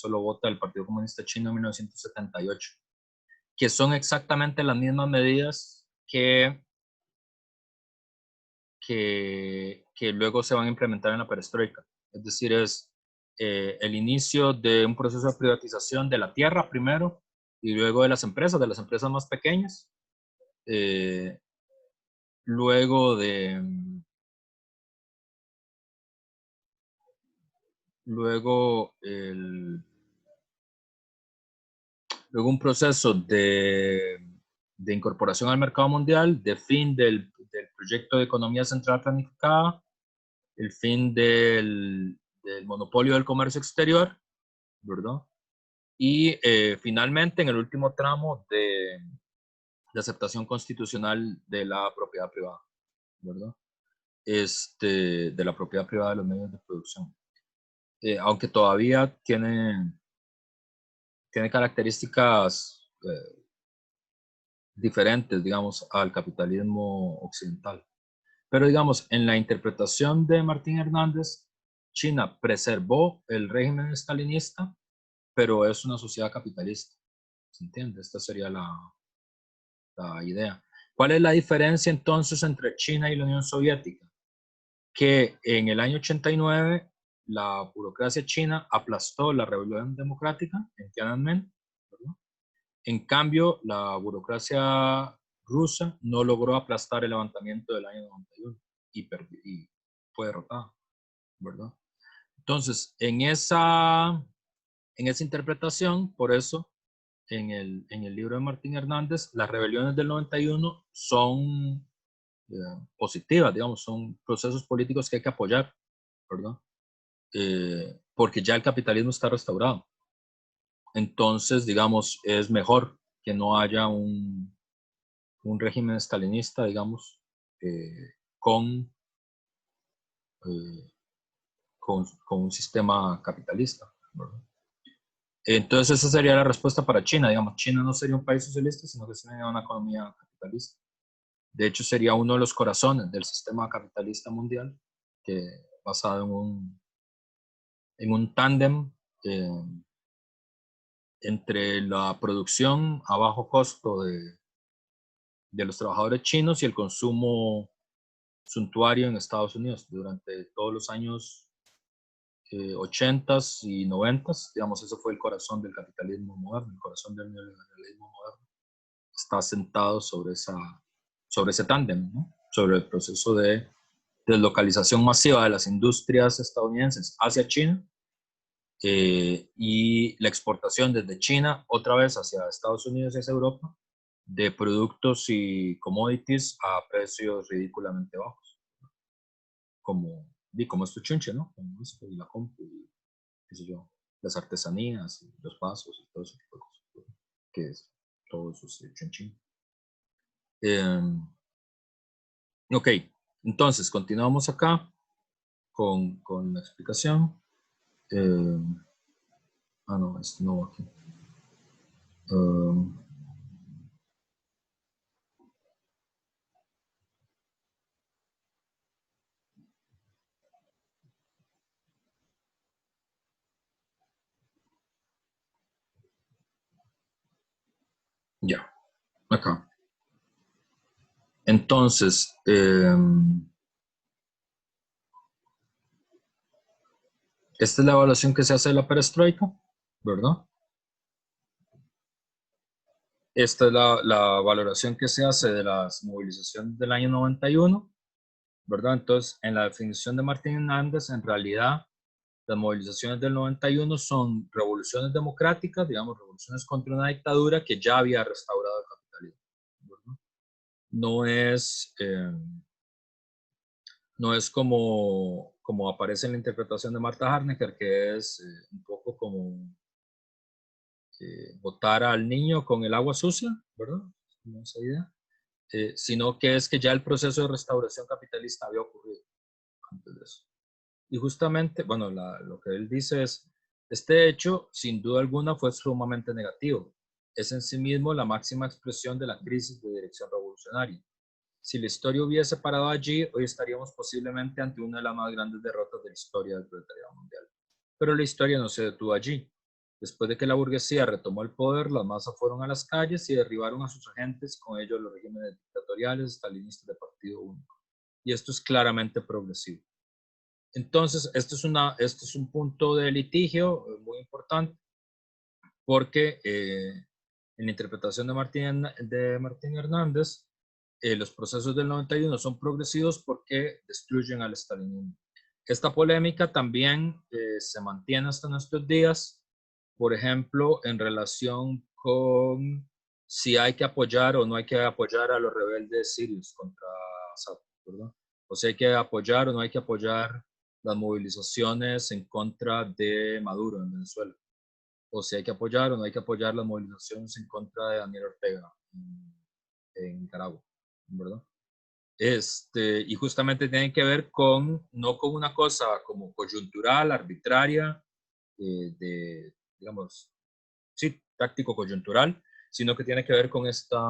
Speaker 1: lo vota el Partido Comunista Chino en 1978, que son exactamente las mismas medidas que luego se van a implementar en la perestroika. Es decir, es el inicio de un proceso de privatización de la tierra primero y luego de las empresas más pequeñas. Luego un proceso de incorporación al mercado mundial, de fin del proyecto de economía central planificada, el fin de el monopolio del comercio exterior, ¿verdad? Y finalmente, en el último tramo de aceptación constitucional de la propiedad privada, ¿verdad? De la propiedad privada de los medios de producción. Aunque todavía tiene características diferentes, digamos, al capitalismo occidental. Pero, digamos, en la interpretación de Martín Hernández, China preservó el régimen stalinista, pero es una sociedad capitalista. ¿Se entiende? Esta sería la idea. ¿Cuál es la diferencia entonces entre China y la Unión Soviética? Que en el año 89 la burocracia china aplastó la rebelión democrática en Tiananmen, ¿verdad? En cambio, la burocracia rusa no logró aplastar el levantamiento del año 91 y fue derrotada, ¿verdad? Entonces, en esa interpretación, por eso, en el libro de Martín Hernández, las rebeliones del 91 son positivas, digamos, son procesos políticos que hay que apoyar, ¿verdad? Porque ya el capitalismo está restaurado. Entonces, digamos, es mejor que no haya un régimen stalinista, digamos, con un sistema capitalista, ¿verdad? Entonces, esa sería la respuesta para China. Digamos, China no sería un país socialista, sino que sería una economía capitalista. De hecho, sería uno de los corazones del sistema capitalista mundial, basado en un tándem entre la producción a bajo costo de los trabajadores chinos y el consumo suntuario en Estados Unidos durante todos los años 80s y 90s. Digamos, eso fue el corazón del capitalismo moderno, el corazón del neoliberalismo moderno. Está sentado sobre ese tándem, ¿no? Sobre el proceso de deslocalización masiva de las industrias estadounidenses hacia China y la exportación desde China otra vez hacia Estados Unidos y hacia Europa de productos y commodities a precios ridículamente bajos, como esto chunche, ¿no? Como esto y la compu y qué sé yo, las artesanías y los vasos y todo ese tipo de cosas, que es todo eso es chunchín. Ok, entonces continuamos acá con la explicación. No, esto no va aquí. Ya, acá. Entonces, esta es la evaluación que se hace de la perestroika, ¿verdad? Esta es la valoración que se hace de las movilizaciones del año 91, ¿verdad? Entonces, en la definición de Martín Hernández, en realidad, las movilizaciones del 91 son revoluciones democráticas, digamos, revoluciones contra una dictadura que ya había restaurado el capitalismo, ¿verdad? No es como aparece en la interpretación de Marta Harnecker, que es un poco como botar al niño con el agua sucia, ¿verdad? Como esa idea. Sino que es que ya el proceso de restauración capitalista había ocurrido antes de eso. Y justamente, bueno, lo que él dice es, este hecho, sin duda alguna, fue sumamente negativo. Es en sí mismo la máxima expresión de la crisis de dirección revolucionaria. Si la historia hubiese parado allí, hoy estaríamos posiblemente ante una de las más grandes derrotas de la historia del proletariado mundial. Pero la historia no se detuvo allí. Después de que la burguesía retomó el poder, las masas fueron a las calles y derribaron a sus agentes, con ellos los regímenes dictatoriales, estalinistas de partido único. Y esto es claramente progresivo. Entonces, esto es un punto de litigio muy importante, porque en la interpretación de Martín Hernández, los procesos del 91 son progresivos porque destruyen al estalinismo. Esta polémica también se mantiene hasta nuestros días, por ejemplo, en relación con si hay que apoyar o no hay que apoyar a los rebeldes sirios contra Assad, ¿verdad? O si hay que apoyar o no hay que apoyar las movilizaciones en contra de Maduro en Venezuela, o si hay que apoyar o no hay que apoyar las movilizaciones en contra de Daniel Ortega en Nicaragua, ¿verdad? Y justamente tienen que ver con, no con una cosa como coyuntural, arbitraria, digamos, sí, táctico coyuntural, sino que tiene que ver con esta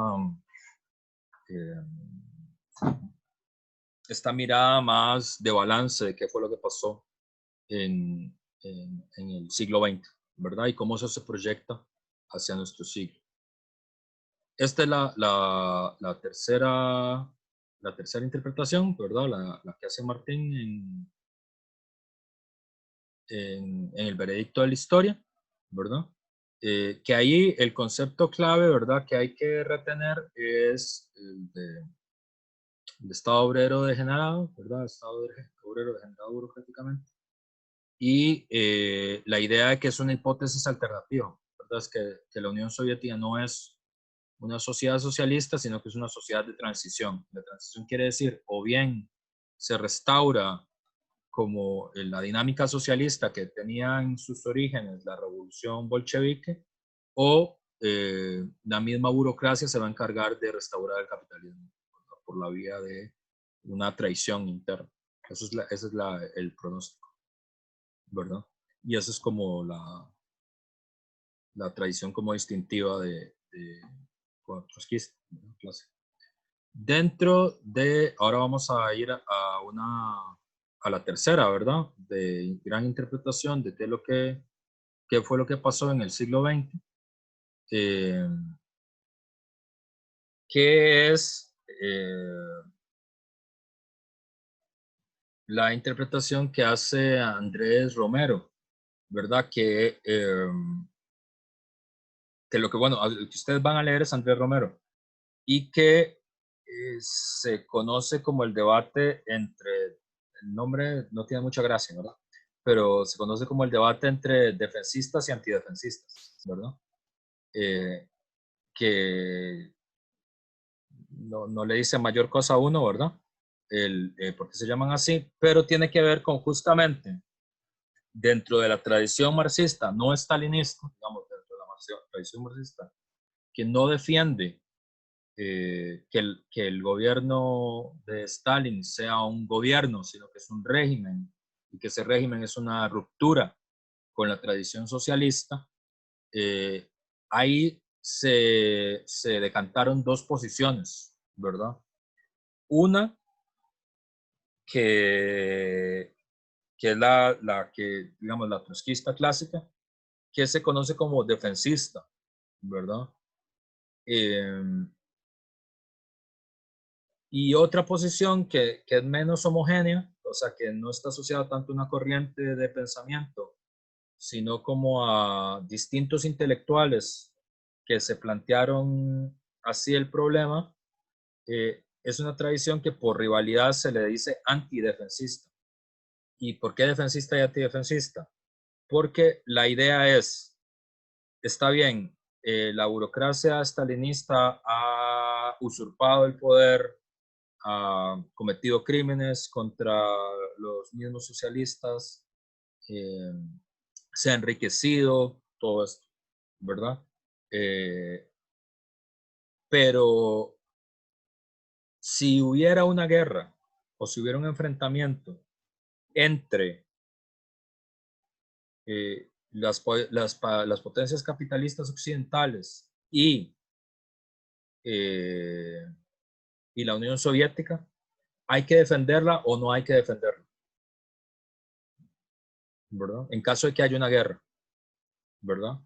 Speaker 1: mirada más de balance de qué fue lo que pasó en el siglo XX, ¿verdad? Y cómo eso se proyecta hacia nuestro siglo. Esta es la tercera interpretación, ¿verdad? La que hace Martín en el veredicto de la historia, ¿verdad? Que ahí el concepto clave, ¿verdad? Que hay que retener es el Estado obrero degenerado, ¿verdad? Estado obrero degenerado burocráticamente. Y la idea de que es una hipótesis alternativa, ¿verdad? Es que la Unión Soviética no es una sociedad socialista, sino que es una sociedad de transición. La transición quiere decir, o bien se restaura como la dinámica socialista que tenía en sus orígenes la revolución bolchevique, o la misma burocracia se va a encargar de restaurar el capitalismo por la vía de una traición interna. Ese es el pronóstico, ¿verdad? Y esa es como la tradición como distintiva de trotskista, clase. Dentro de, ahora vamos a ir a la tercera, ¿verdad? De gran interpretación de qué fue lo que pasó en el siglo XX, que es la interpretación que hace Andrés Romero, ¿verdad? Que lo que, bueno, que ustedes van a leer es Andrés Romero, y que se conoce como el debate entre, el nombre no tiene mucha gracia, ¿verdad? Pero se conoce como el debate entre defensistas y antidefensistas, ¿verdad? Que no le dice mayor cosa a uno, ¿verdad? Porque se llaman así, pero tiene que ver con justamente dentro de la tradición marxista, no estalinista, digamos, dentro de la tradición marxista, que no defiende que el gobierno de Stalin sea un gobierno, sino que es un régimen, y que ese régimen es una ruptura con la tradición socialista, ahí se decantaron dos posiciones, ¿verdad? Una que es la que, digamos, la trotskista clásica, que se conoce como defensista, ¿verdad? Y otra posición que es menos homogénea, o sea, que no está asociada tanto a una corriente de pensamiento, sino como a distintos intelectuales que se plantearon así el problema, es una tradición que por rivalidad se le dice antidefensista. ¿Y por qué defensista y antidefensista? Porque la idea es, está bien, la burocracia stalinista ha usurpado el poder, ha cometido crímenes contra los mismos socialistas, se ha enriquecido, todo esto, ¿verdad? Pero si hubiera una guerra o si hubiera un enfrentamiento entre las potencias capitalistas occidentales y la Unión Soviética, ¿hay que defenderla o no hay que defenderla? ¿Verdad? En caso de que haya una guerra, ¿verdad?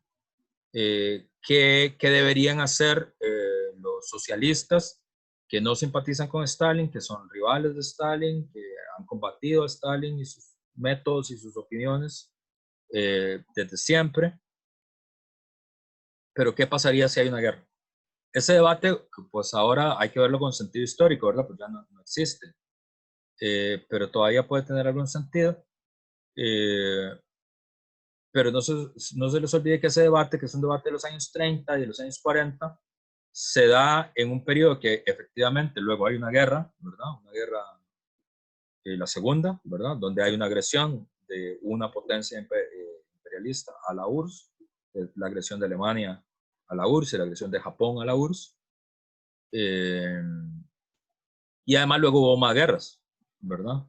Speaker 1: ¿Qué deberían hacer los socialistas que no simpatizan con Stalin, que son rivales de Stalin, que han combatido a Stalin y sus métodos y sus opiniones desde siempre? Pero ¿qué pasaría si hay una guerra? Ese debate, pues ahora hay que verlo con sentido histórico, ¿verdad? Pues ya no existe. Pero todavía puede tener algún sentido. Pero no se les olvide que ese debate, que es un debate de los años 30 y de los años 40, se da en un periodo que efectivamente luego hay una guerra, ¿verdad? Una guerra la segunda, ¿verdad? Donde hay una agresión de una potencia imperialista a la URSS, la agresión de Alemania a la URSS y la agresión de Japón a la URSS. Y además luego hubo más guerras, ¿verdad?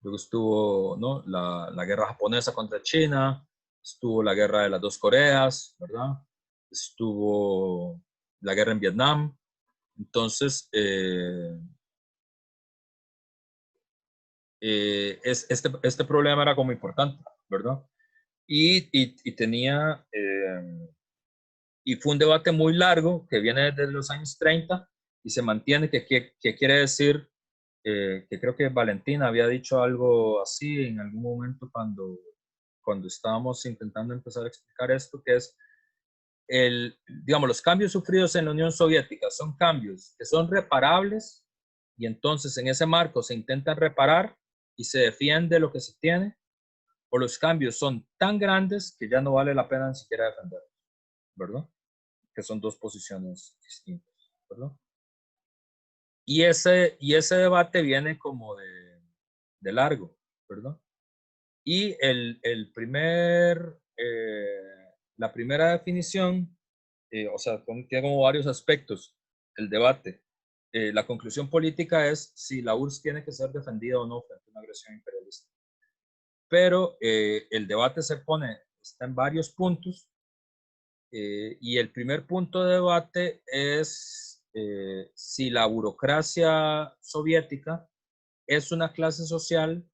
Speaker 1: Luego estuvo, ¿no?, la guerra japonesa contra China, estuvo la guerra de las dos Coreas, ¿verdad? Estuvo la guerra en Vietnam. Entonces, este problema era como importante, ¿verdad? Y tenía, y fue un debate muy largo que viene desde los años 30 y se mantiene, que quiere decir, que creo que Valentina había dicho algo así en algún momento cuando estábamos intentando empezar a explicar esto, que es digamos, los cambios sufridos en la Unión Soviética son cambios que son reparables y entonces en ese marco se intentan reparar y se defiende lo que se tiene, o los cambios son tan grandes que ya no vale la pena ni siquiera defenderlos, ¿verdad? Que son dos posiciones distintas, ¿verdad? Y ese debate viene como de largo, ¿verdad? Y la primera definición, o sea, tiene como varios aspectos el debate. La conclusión política es si la URSS tiene que ser defendida o no frente a una agresión imperialista. Pero el debate está en varios puntos, y el primer punto de debate es si la burocracia soviética es una clase social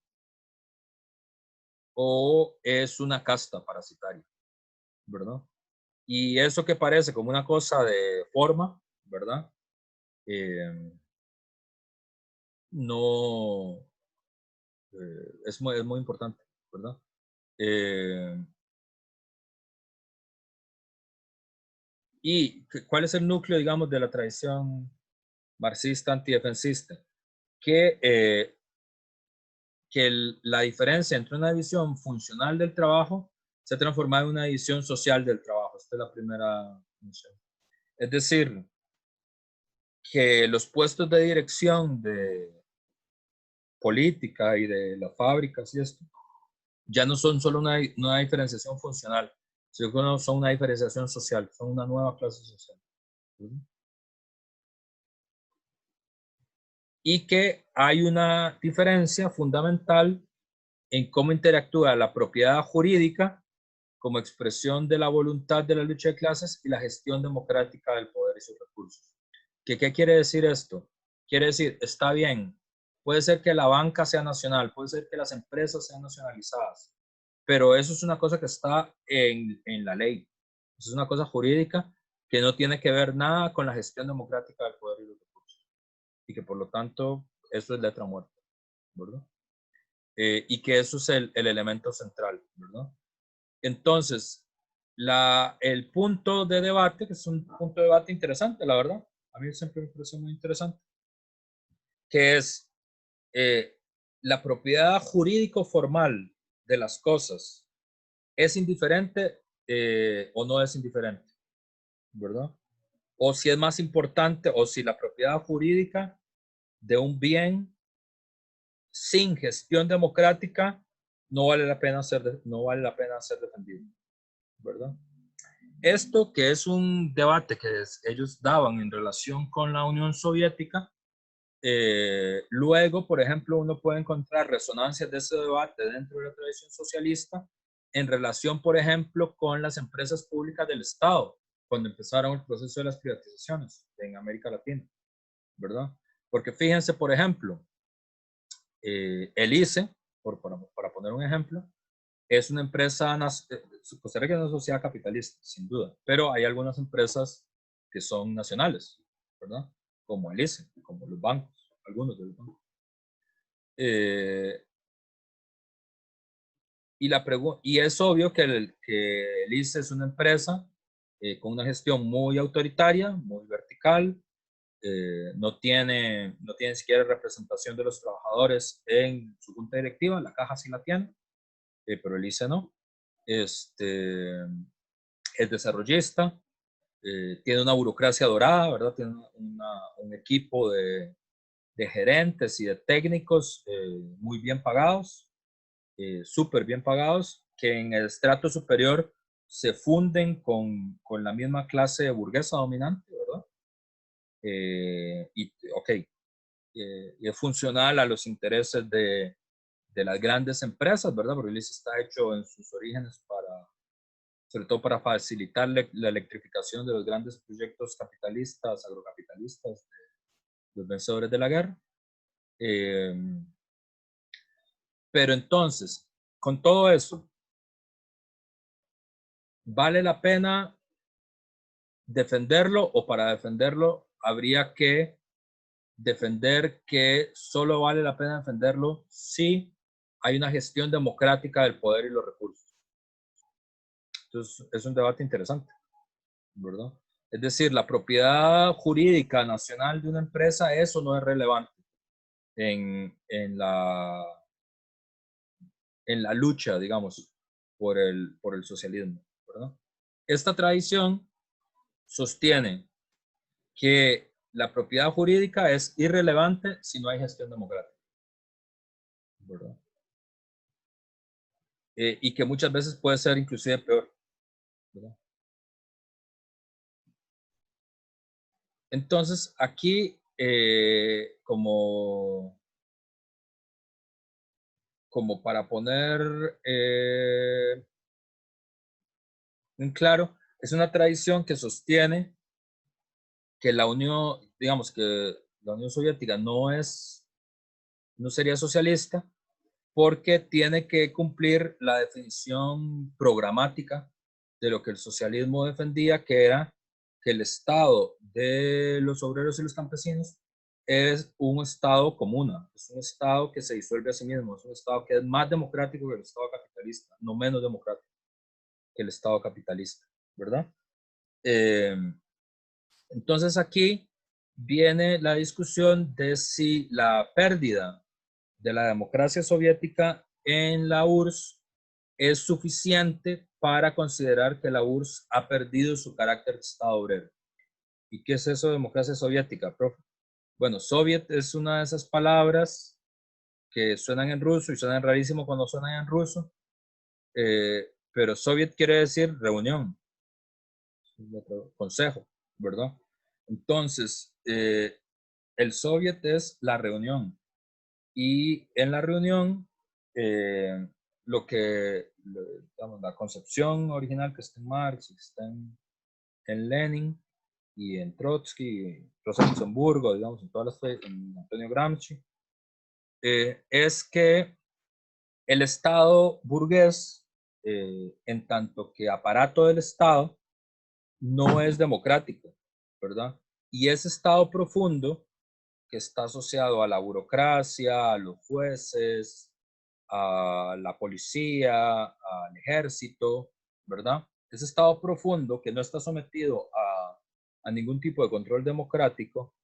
Speaker 1: o es una casta parasitaria, ¿verdad? Y eso que parece como una cosa de forma, ¿verdad? No, es muy importante, ¿verdad? ¿Y cuál es el núcleo, digamos, de la tradición marxista antidefensista? Que la diferencia entre una división funcional del trabajo se ha transformado en una división social del trabajo. Esta es la primera función. Es decir, que los puestos de dirección de política y de las fábricas y esto, ya no son solo una diferenciación funcional, sino que son una diferenciación social, son una nueva clase social. Y que hay una diferencia fundamental en cómo interactúa la propiedad jurídica como expresión de la voluntad de la lucha de clases y la gestión democrática del poder y sus recursos. ¿Qué quiere decir esto? Quiere decir, está bien, puede ser que la banca sea nacional, puede ser que las empresas sean nacionalizadas, pero eso es una cosa que está en la ley. Eso es una cosa jurídica que no tiene que ver nada con la gestión democrática del poder y los recursos. Y que por lo tanto, eso es letra muerta, ¿verdad? Y que eso es el elemento central, ¿verdad? Entonces, el punto de debate, que es un punto de debate interesante, la verdad, a mí siempre me pareció muy interesante, que es la propiedad jurídico-formal de las cosas, ¿es indiferente o no es indiferente? ¿Verdad? O si es más importante, o si la propiedad jurídica de un bien sin gestión democrática no vale la pena ser defendido, ¿verdad? Esto, que es un debate que ellos daban en relación con la Unión Soviética, luego, por ejemplo, uno puede encontrar resonancias de ese debate dentro de la tradición socialista en relación, por ejemplo, con las empresas públicas del Estado, cuando empezaron el proceso de las privatizaciones en América Latina, ¿verdad? Porque fíjense, por ejemplo, el ICE, para poner un ejemplo, es una empresa, Costa Rica es una sociedad capitalista, sin duda, pero hay algunas empresas que son nacionales, ¿verdad? Como el ICE, como los bancos, algunos de los bancos. Y es obvio que el ICE es una empresa con una gestión muy autoritaria, muy vertical, no tiene ni siquiera representación de los trabajadores en su junta directiva, la caja sí la tiene, pero el ICE no. Es desarrollista, tiene una burocracia dorada, ¿verdad? Tiene un equipo de gerentes y de técnicos muy bien pagados, súper bien pagados, que en el estrato superior se funden con la misma clase burguesa dominante, ¿verdad? Y es funcional a los intereses de las grandes empresas, ¿verdad? Porque el ICE está hecho en sus orígenes sobre todo para facilitar la electrificación de los grandes proyectos capitalistas, agrocapitalistas, de los vencedores de la guerra. Pero entonces, con todo eso, ¿vale la pena defenderlo, o para defenderlo habría que defender que solo vale la pena defenderlo si hay una gestión democrática del poder y los recursos? Entonces, es un debate interesante, ¿verdad? Es decir, la propiedad jurídica nacional de una empresa, eso no es relevante en la lucha, digamos, por el socialismo, ¿verdad? Esta tradición sostiene que la propiedad jurídica es irrelevante si no hay gestión democrática, ¿verdad? Y que muchas veces puede ser inclusive peor, ¿verdad? Entonces, aquí, como para poner en claro, es una tradición que sostiene que la Unión, digamos que la Unión Soviética no sería socialista, porque tiene que cumplir la definición programática de lo que el socialismo defendía, que era que el Estado de los obreros y los campesinos es un Estado comuna, es un Estado que se disuelve a sí mismo, es un Estado que es más democrático que el Estado capitalista, no menos democrático que el Estado capitalista, ¿verdad? Entonces aquí viene la discusión de si la pérdida de la democracia soviética en la URSS es suficiente para considerar que la URSS ha perdido su carácter de Estado obrero. ¿Y qué es eso de democracia soviética, profe? Bueno, soviet es una de esas palabras que suenan en ruso y suenan rarísimo cuando suenan en ruso, pero soviet quiere decir reunión, consejo, ¿verdad? Entonces, el soviet es la reunión, y en la reunión, digamos, la concepción original que está en Marx, que está en Lenin y en Trotsky, en Rosa Luxemburgo, digamos, en Antonio Gramsci, es que el Estado burgués, en tanto que aparato del Estado, no es democrático, ¿verdad? Y ese Estado profundo, que está asociado a la burocracia, a los jueces, a la policía, al ejército, ¿verdad? Ese Estado profundo que no está sometido a ningún tipo de control democrático,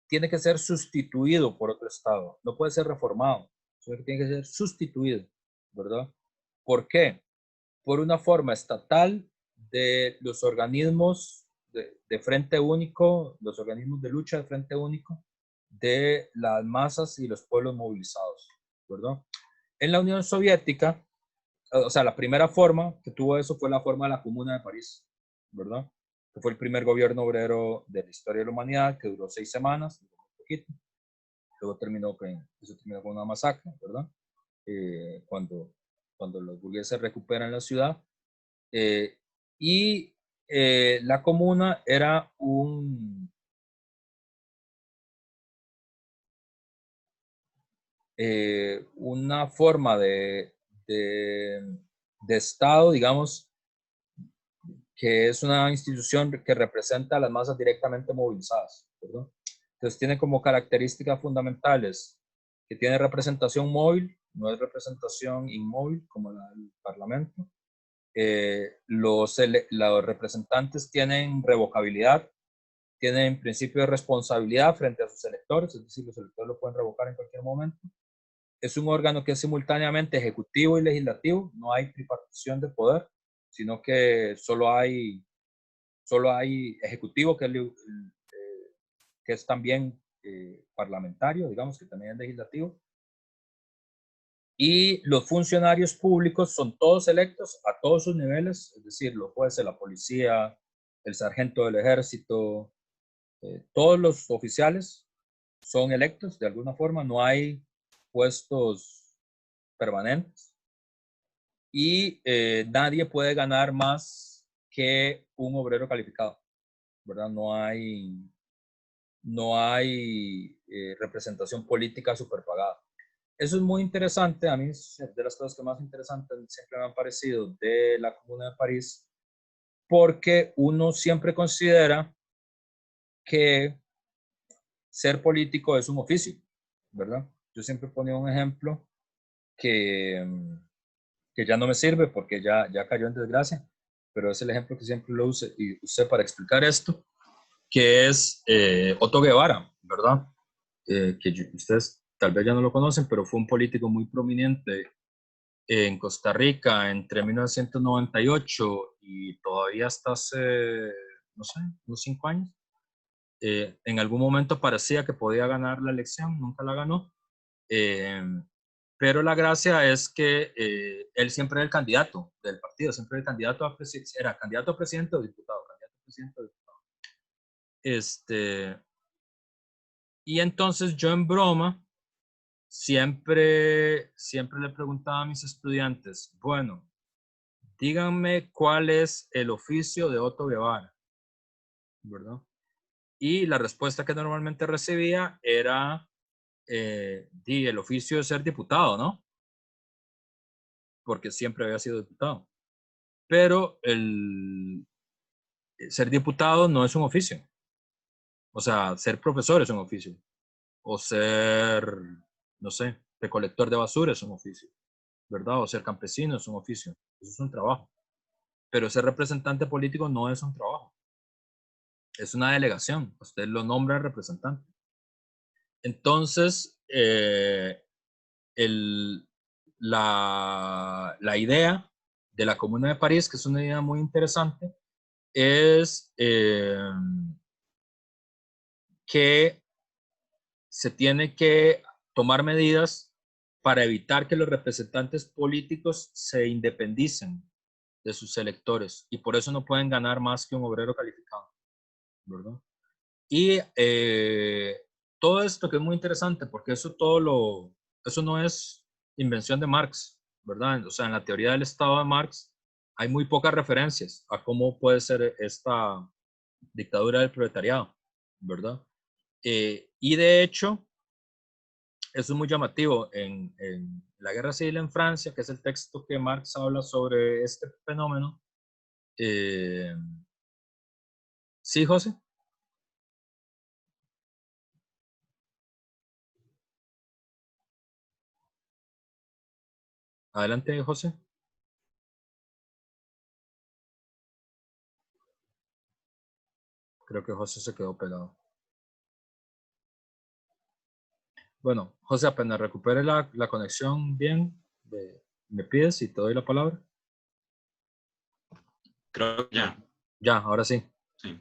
Speaker 1: tiene que ser sustituido por otro Estado, no puede ser reformado, sino que tiene que ser sustituido, ¿verdad? ¿Por qué? Por una forma estatal de los organismos de Frente Único, los organismos de lucha de Frente Único, de las masas y los pueblos movilizados, ¿verdad? En la Unión Soviética, o sea, la primera forma que tuvo eso fue la forma de la Comuna de París, ¿verdad? Que fue el primer gobierno obrero de la historia de la humanidad, que duró 6 semanas, un poquito. Luego terminó con una masacre, ¿verdad? Cuando los burgueses recuperan la ciudad. Y la comuna era una forma de Estado, digamos, que es una institución que representa a las masas directamente movilizadas, ¿verdad? Entonces tiene como características fundamentales que tiene representación móvil, no es representación inmóvil como la del Parlamento. Los representantes tienen revocabilidad, tienen principio de responsabilidad frente a sus electores, es decir, los electores lo pueden revocar en cualquier momento. Es un órgano que es simultáneamente ejecutivo y legislativo, no hay tripartición de poder, sino que solo hay ejecutivo, que es también parlamentario, digamos que también es legislativo, y los funcionarios públicos son todos electos a todos sus niveles, es decir, los jueces, la policía, el sargento del ejército, todos los oficiales son electos de alguna forma, no hay puestos permanentes y nadie puede ganar más que un obrero calificado, ¿verdad? No hay representación política superpagada. Eso es muy interesante, a mí es de las cosas que más interesantes siempre me han parecido de la Comuna de París, porque uno siempre considera que ser político es un oficio, ¿verdad? Yo siempre ponía un ejemplo que, que ya no me sirve porque ya cayó en desgracia, pero es el ejemplo que siempre lo usé para explicar esto, que es Otto Guevara, ¿verdad? Ustedes tal vez ya no lo conocen, pero fue un político muy prominente en Costa Rica entre 1998 y todavía hasta hace, no sé, unos 5 años. En algún momento parecía que podía ganar la elección, nunca la ganó. Pero la gracia es que él siempre era el candidato del partido, siempre era el candidato a presidente, era candidato a presidente o diputado, candidato a presidente o diputado. Y entonces yo en broma siempre le preguntaba a mis estudiantes, bueno, díganme cuál es el oficio de Otto Guevara, ¿verdad? Y la respuesta que normalmente recibía era el oficio de ser diputado, ¿no? Porque siempre había sido diputado. Pero el ser diputado no es un oficio. O sea, ser profesor es un oficio. O ser, no sé, recolector de basura es un oficio, ¿verdad? O ser campesino es un oficio. Eso es un trabajo. Pero ser representante político no es un trabajo. Es una delegación. Usted lo nombra representante. Entonces, la idea de la Comuna de París, que es una idea muy interesante, es que se tiene que tomar medidas para evitar que los representantes políticos se independicen de sus electores y por eso no pueden ganar más que un obrero calificado, ¿verdad? Y todo esto que es muy interesante porque eso no es invención de Marx, ¿verdad? O sea, en la teoría del Estado de Marx hay muy pocas referencias a cómo puede ser esta dictadura del proletariado, ¿verdad? Y de hecho, eso es muy llamativo. En la Guerra Civil en Francia, que es el texto que Marx habla sobre este fenómeno. ¿Sí, José? Adelante, José. Creo que José se quedó pegado. Bueno, José, apenas recupere la conexión bien, me pides y te doy la palabra.
Speaker 4: Creo que ya.
Speaker 1: Ya, ahora sí.
Speaker 4: Sí.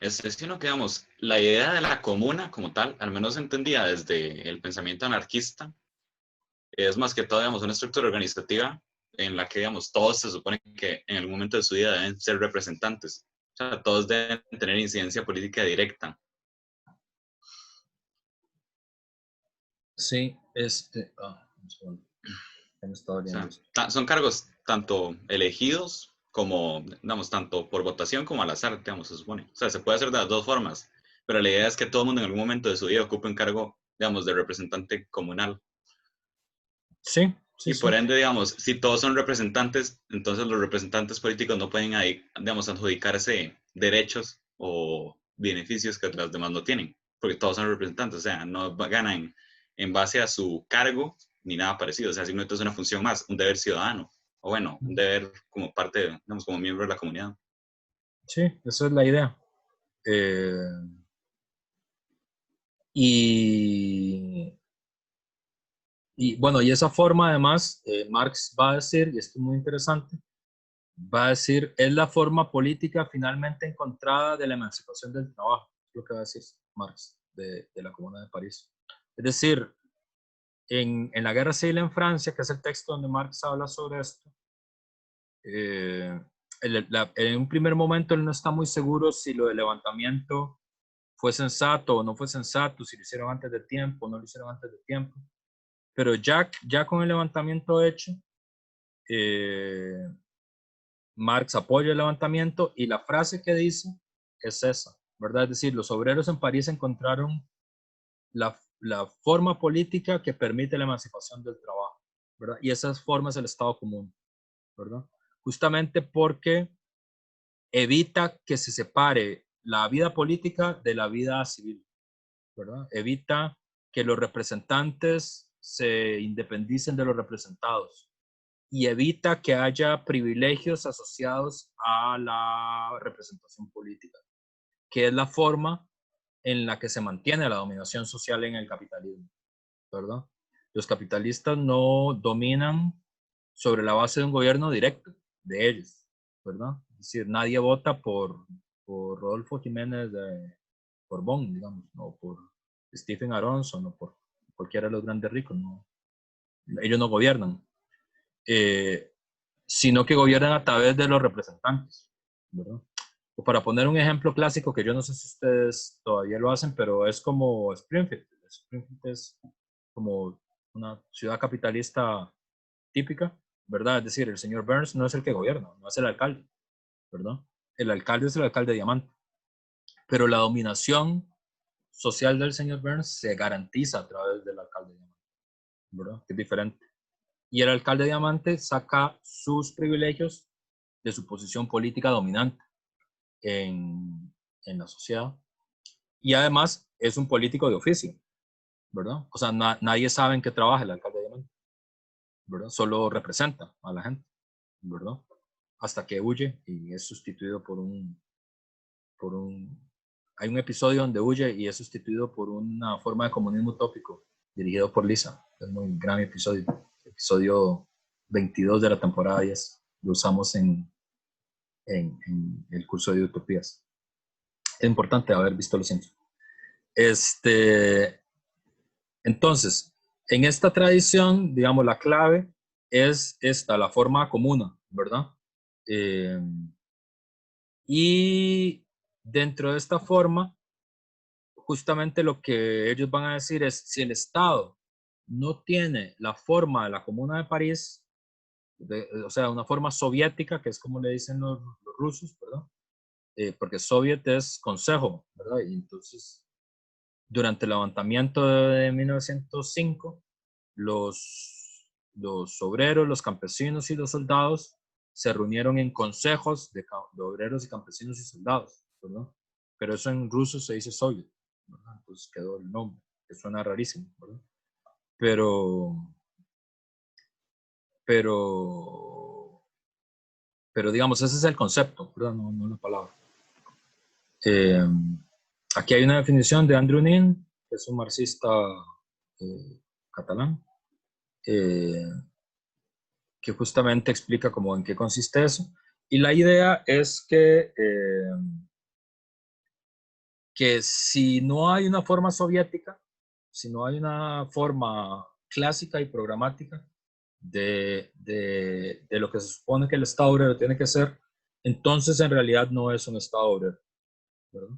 Speaker 4: Es que no quedamos, la idea de la comuna como tal, al menos entendida desde el pensamiento anarquista, es más que todo, digamos, una estructura organizativa en la que, digamos, todos se supone que en algún momento de su vida deben ser representantes. O sea, todos deben tener incidencia política directa.
Speaker 1: Sí,
Speaker 4: O sea, son cargos tanto elegidos como, digamos, tanto por votación como al azar, digamos, se supone. O sea, se puede hacer de las dos formas, pero la idea es que todo el mundo en algún momento de su vida ocupe un cargo, digamos, de representante comunal.
Speaker 1: Sí, sí,
Speaker 4: Y por
Speaker 1: sí.
Speaker 4: ende, digamos, si todos son representantes, entonces los representantes políticos no pueden, digamos, adjudicarse derechos o beneficios que los demás no tienen, porque todos son representantes, o sea, no ganan en base a su cargo ni nada parecido, o sea, simplemente es una función más, un deber ciudadano, o bueno, un deber como parte, digamos, como miembro de la comunidad.
Speaker 1: Sí, esa es la idea. Y bueno, y esa forma además, Marx va a decir, y esto es muy interesante, va a decir, es la forma política finalmente encontrada de la emancipación del trabajo, es lo que va a decir Marx. de la Comuna de París. Es decir, en la Guerra Civil en Francia, que es el texto donde Marx habla sobre esto, en un primer momento él no está muy seguro si lo del levantamiento fue sensato o no fue sensato, si lo hicieron antes de tiempo o no lo hicieron antes de tiempo. Pero ya con el levantamiento hecho, Marx apoya el levantamiento y la frase que dice es esa, ¿verdad? Es decir, los obreros en París encontraron la forma política que permite la emancipación del trabajo, ¿verdad? Y esa forma es el Estado común, ¿verdad? Justamente porque evita que se separe la vida política de la vida civil, ¿verdad? Evita que los representantes se independicen de los representados y evita que haya privilegios asociados a la representación política, que es la forma en la que se mantiene la dominación social en el capitalismo, ¿verdad? Los capitalistas no dominan sobre la base de un gobierno directo de ellos, ¿verdad? Es decir, nadie vota por Rodolfo Jiménez de Borbón, digamos, no por Stephen Aronson, no por cualquiera de los grandes ricos, no. Ellos no gobiernan, sino que gobiernan a través de los representantes, ¿verdad? O para poner un ejemplo clásico, que yo no sé si ustedes todavía lo hacen, pero es como Springfield. Springfield es como una ciudad capitalista típica, ¿verdad? Es decir, el señor Burns no es el que gobierna, no es el alcalde, ¿verdad? El alcalde es el alcalde Diamante. Pero la dominación social del señor Burns se garantiza a través del alcalde Diamante, ¿verdad? Que es diferente. Y el alcalde Diamante saca sus privilegios de su posición política dominante en la sociedad. Y además es un político de oficio, ¿verdad? O sea, nadie sabe en qué trabaja el alcalde Diamante, ¿verdad? Solo representa a la gente, ¿verdad? Hasta que huye y es sustituido por un... Hay un episodio donde huye y es sustituido por una forma de comunismo utópico dirigido por Lisa. Es un muy gran episodio. Episodio 22 de la temporada 10. Lo usamos en el curso de utopías. Es importante haber visto los centros. Entonces, en esta tradición, digamos, la clave es esta, la forma comuna, ¿verdad? Y dentro de esta forma, justamente lo que ellos van a decir es, si el Estado no tiene la forma de la Comuna de París, o sea, una forma soviética, que es como le dicen los rusos, ¿verdad? Porque soviet es consejo, ¿verdad? Y entonces, durante el levantamiento de 1905, los obreros, los campesinos y los soldados se reunieron en consejos de obreros y campesinos y soldados, ¿verdad? Pero eso en ruso se dice soviet, ¿verdad? Entonces quedó el nombre, que suena rarísimo, ¿verdad? Pero digamos, ese es el concepto, ¿verdad? No la palabra. Aquí hay una definición de Andrew Nin, que es un marxista catalán, que justamente explica cómo en qué consiste eso. Y la idea es que si no hay una forma soviética, si no hay una forma clásica y programática de lo que se supone que el Estado obrero tiene que ser, entonces en realidad no es un Estado obrero, ¿verdad?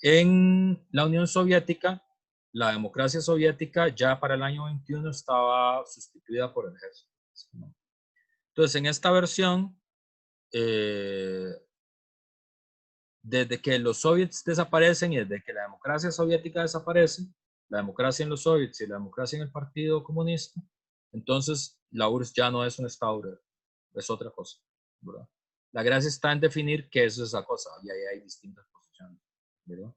Speaker 1: En la Unión Soviética, la democracia soviética ya para el año 21 estaba sustituida por el ejército. Entonces, en esta versión, desde que los soviets desaparecen y desde que la democracia soviética desaparece, la democracia en los soviets y la democracia en el Partido Comunista, entonces la URSS ya no es un Estado obrero, es otra cosa, ¿verdad? La gracia está en definir qué es esa cosa y ahí hay distintas posiciones, ¿verdad?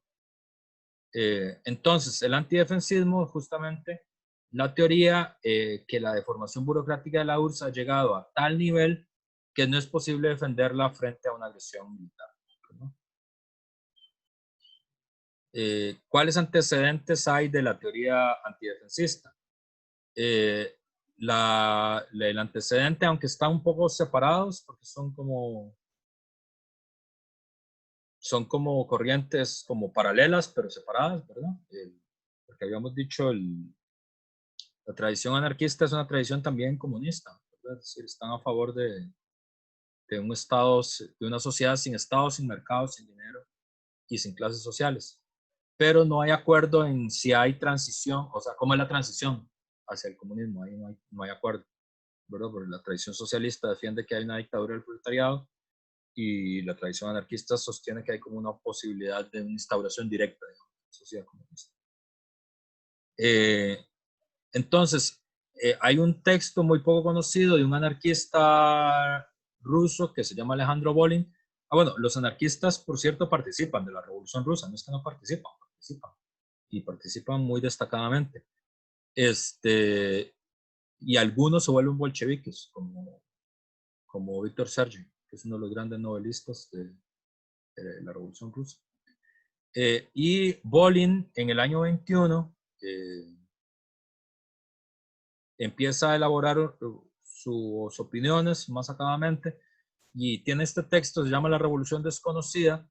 Speaker 1: Entonces, el antidefensismo, justamente, la teoría que la deformación burocrática de la URSS ha llegado a tal nivel que no es posible defenderla frente a una agresión militar, ¿no? ¿Cuáles antecedentes hay de la teoría antidefensista? El antecedente, aunque están un poco separados, porque son como son como corrientes como paralelas, pero separadas, ¿verdad? Porque habíamos dicho, la tradición anarquista es una tradición también comunista, ¿verdad? Es decir, están a favor de un estado, de una sociedad sin estado, sin mercado, sin dinero y sin clases sociales. Pero no hay acuerdo en si hay transición, o sea, cómo es la transición hacia el comunismo, ahí no hay acuerdo, ¿verdad? Porque la tradición socialista defiende que hay una dictadura del proletariado y la tradición anarquista sostiene que hay como una posibilidad de una instauración directa de la sociedad comunista. Entonces, hay un texto muy poco conocido de un anarquista ruso que se llama Alejandro Volin. Bueno, los anarquistas, por cierto, participan de la Revolución Rusa, no es que no participan, participan y participan muy destacadamente. Y algunos se vuelven bolcheviques, como Víctor Sergey, que es uno de los grandes novelistas de la Revolución Rusa. Y Volin, en el año 21, empieza a elaborar sus opiniones más acabadamente y tiene este texto, se llama La Revolución Desconocida,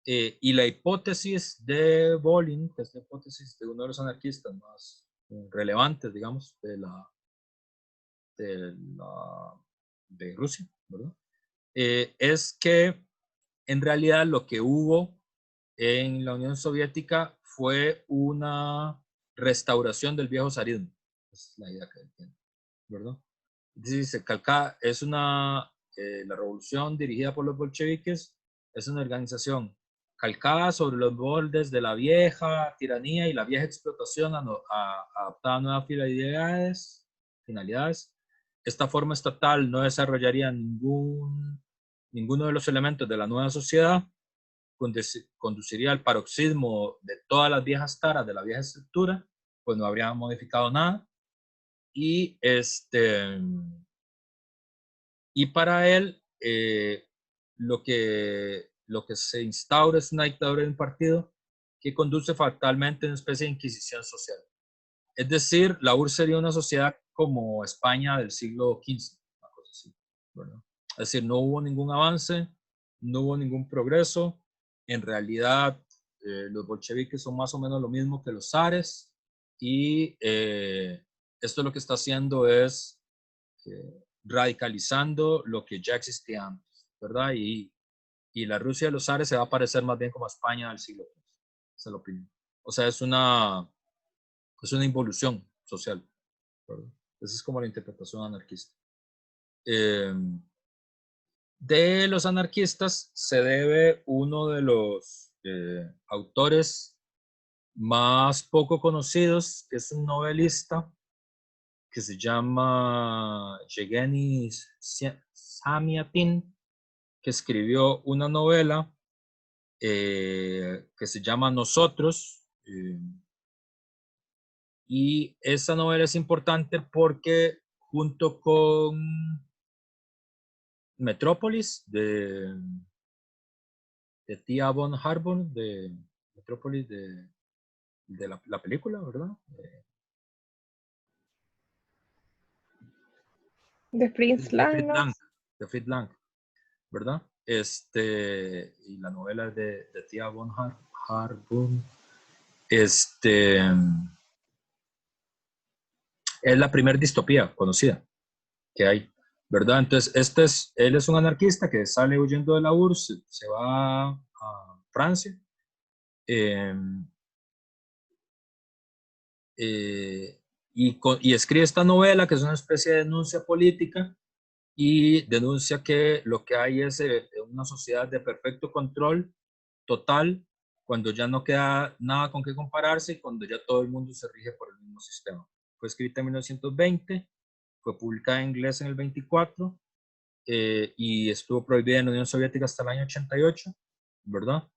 Speaker 1: y la hipótesis de Volin, que es la hipótesis de uno de los anarquistas más relevantes, digamos, de Rusia, ¿verdad? Es que en realidad lo que hubo en la Unión Soviética fue una restauración del viejo zarismo. Esa es la idea que él tiene, ¿verdad? Dice, es la revolución dirigida por los bolcheviques es una organización calcada sobre los moldes de la vieja tiranía y la vieja explotación adaptada a nuevas finalidades. Esta forma estatal no desarrollaría ninguno de los elementos de la nueva sociedad, conduciría al paroxismo de todas las viejas taras de la vieja estructura, pues no habría modificado nada. Y para él, lo que se instaura es una dictadura de un partido que conduce fatalmente a una especie de inquisición social. Es decir, la URSS sería una sociedad como España del siglo XV, una cosa así, ¿verdad? Es decir, no hubo ningún avance, no hubo ningún progreso. En realidad, los bolcheviques son más o menos lo mismo que los zares, y esto lo que está haciendo es radicalizando lo que ya existía antes, ¿verdad? Y la Rusia de los zares se va a parecer más bien como a España del siglo XV, esa es la opinión. O sea, es una involución social, ¿verdad? Esa es como la interpretación anarquista. De los anarquistas se debe uno de los autores más poco conocidos, que es un novelista que se llama Yevgeny Zamyatin, que escribió una novela que se llama Nosotros, y esa novela es importante porque junto con Metrópolis de Tia von Harbin, de Metrópolis de la película, ¿verdad?
Speaker 5: De Fritz Lang, ¿no?
Speaker 1: De Fritz Lang, ¿verdad? Y la novela de Tia von Harbin, es la primera distopía conocida que hay, ¿verdad? Entonces, él es un anarquista que sale huyendo de la URSS, se va a Francia, y escribe esta novela que es una especie de denuncia política, y denuncia que lo que hay es una sociedad de perfecto control total, cuando ya no queda nada con qué compararse y cuando ya todo el mundo se rige por el mismo sistema. Fue escrita en 1920, fue publicada en inglés en el 24, y estuvo prohibida en la Unión Soviética hasta el año 88, ¿verdad?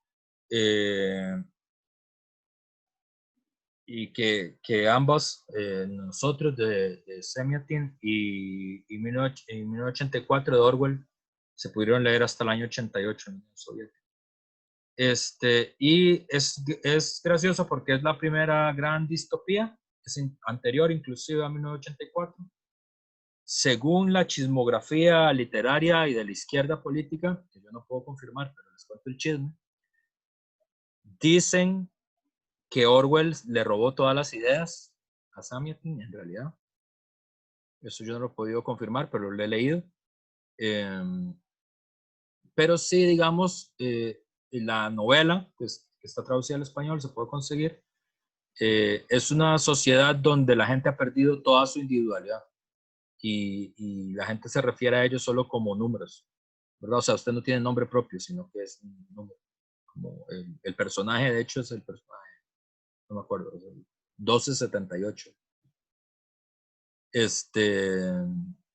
Speaker 1: Y que ambos, nosotros de Semyatin y 1984 de Orwell, se pudieron leer hasta el año 88 en la Unión Soviética. Y es gracioso porque es la primera gran distopía, es anterior inclusive a 1984. Según la chismografía literaria y de la izquierda política, que yo no puedo confirmar, pero les cuento el chisme, Dicen que Orwell le robó todas las ideas a Samiatin, en realidad. Eso yo no lo he podido confirmar, pero lo he leído. Pero sí, digamos, la novela, pues, que está traducida al español, se puede conseguir. Es una sociedad donde la gente ha perdido toda su individualidad y la gente se refiere a ellos solo como números, ¿verdad? O sea, usted no tiene nombre propio, sino que es un número. Como el personaje, de hecho, es el personaje, no me acuerdo, es el 1278.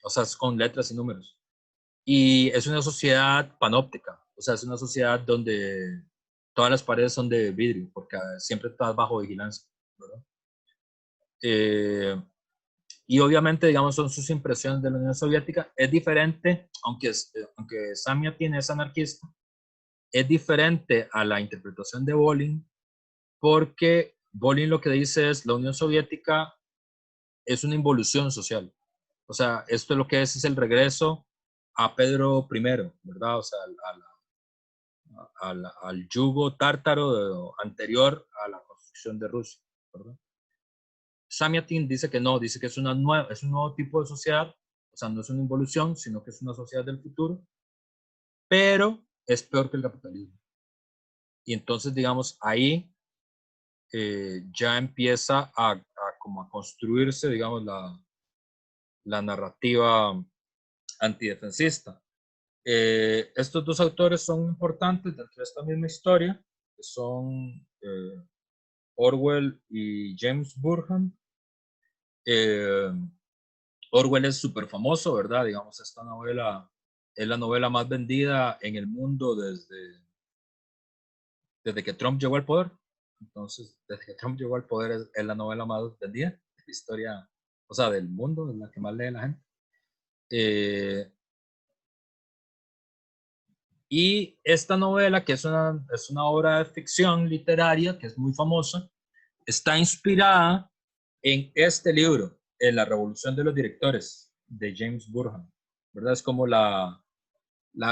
Speaker 1: O sea, es con letras y números. Y es una sociedad panóptica, o sea, es una sociedad donde todas las paredes son de vidrio, porque siempre estás bajo vigilancia, ¿verdad? Y obviamente, digamos, son sus impresiones de la Unión Soviética. Es diferente, aunque Samiatin es anarquista, es diferente a la interpretación de Bolin, porque Bolin lo que dice es la Unión Soviética es una involución social. O sea, esto lo que es el regreso a Pedro I, ¿verdad? O sea, al yugo tártaro anterior a la construcción de Rusia, ¿verdad? Samiatin dice que no, dice que es un nuevo tipo de sociedad, o sea, no es una involución, sino que es una sociedad del futuro, pero es peor que el capitalismo. Y entonces, digamos, ahí ya empieza como a construirse, digamos, la narrativa antidefensista. Estos dos autores son importantes dentro de esta misma historia, que son Orwell y James Burham. Orwell es súper famoso, ¿verdad? Digamos, esta novela es la novela más vendida en el mundo desde que Trump llegó al poder. Entonces, desde que Trump llegó al poder es la novela más vendida de la historia, o sea, del mundo, es la que más lee la gente. Y esta novela, que es una obra de ficción literaria, que es muy famosa, está inspirada en este libro, en La Revolución de los Directores, de James Burham, ¿verdad? Es como la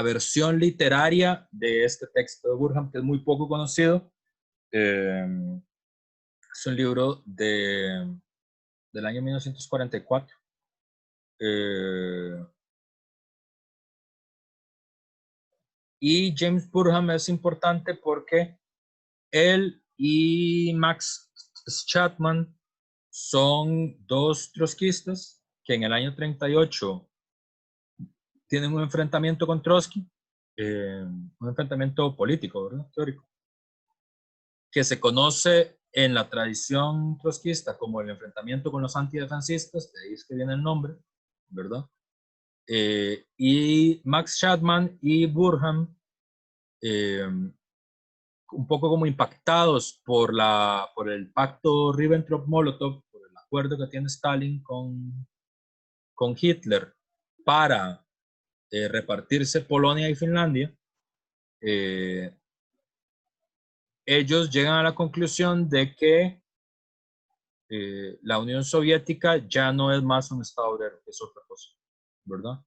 Speaker 1: versión literaria de este texto de Burham, que es muy poco conocido. Es un libro del año 1944. Y James Burham es importante porque él y Max Chapman son dos trotskistas que en el año 38 tienen un enfrentamiento con Trotsky, un enfrentamiento político, ¿verdad? Teórico, que se conoce en la tradición trotskista como el enfrentamiento con los antidefensistas, de ahí es que viene el nombre, ¿verdad? Y Max Chapman y Burham, un poco como impactados por el pacto Ribbentrop-Molotov, por el acuerdo que tiene Stalin con Hitler para repartirse Polonia y Finlandia, ellos llegan a la conclusión de que la Unión Soviética ya no es más un Estado obrero, es otra cosa, ¿verdad?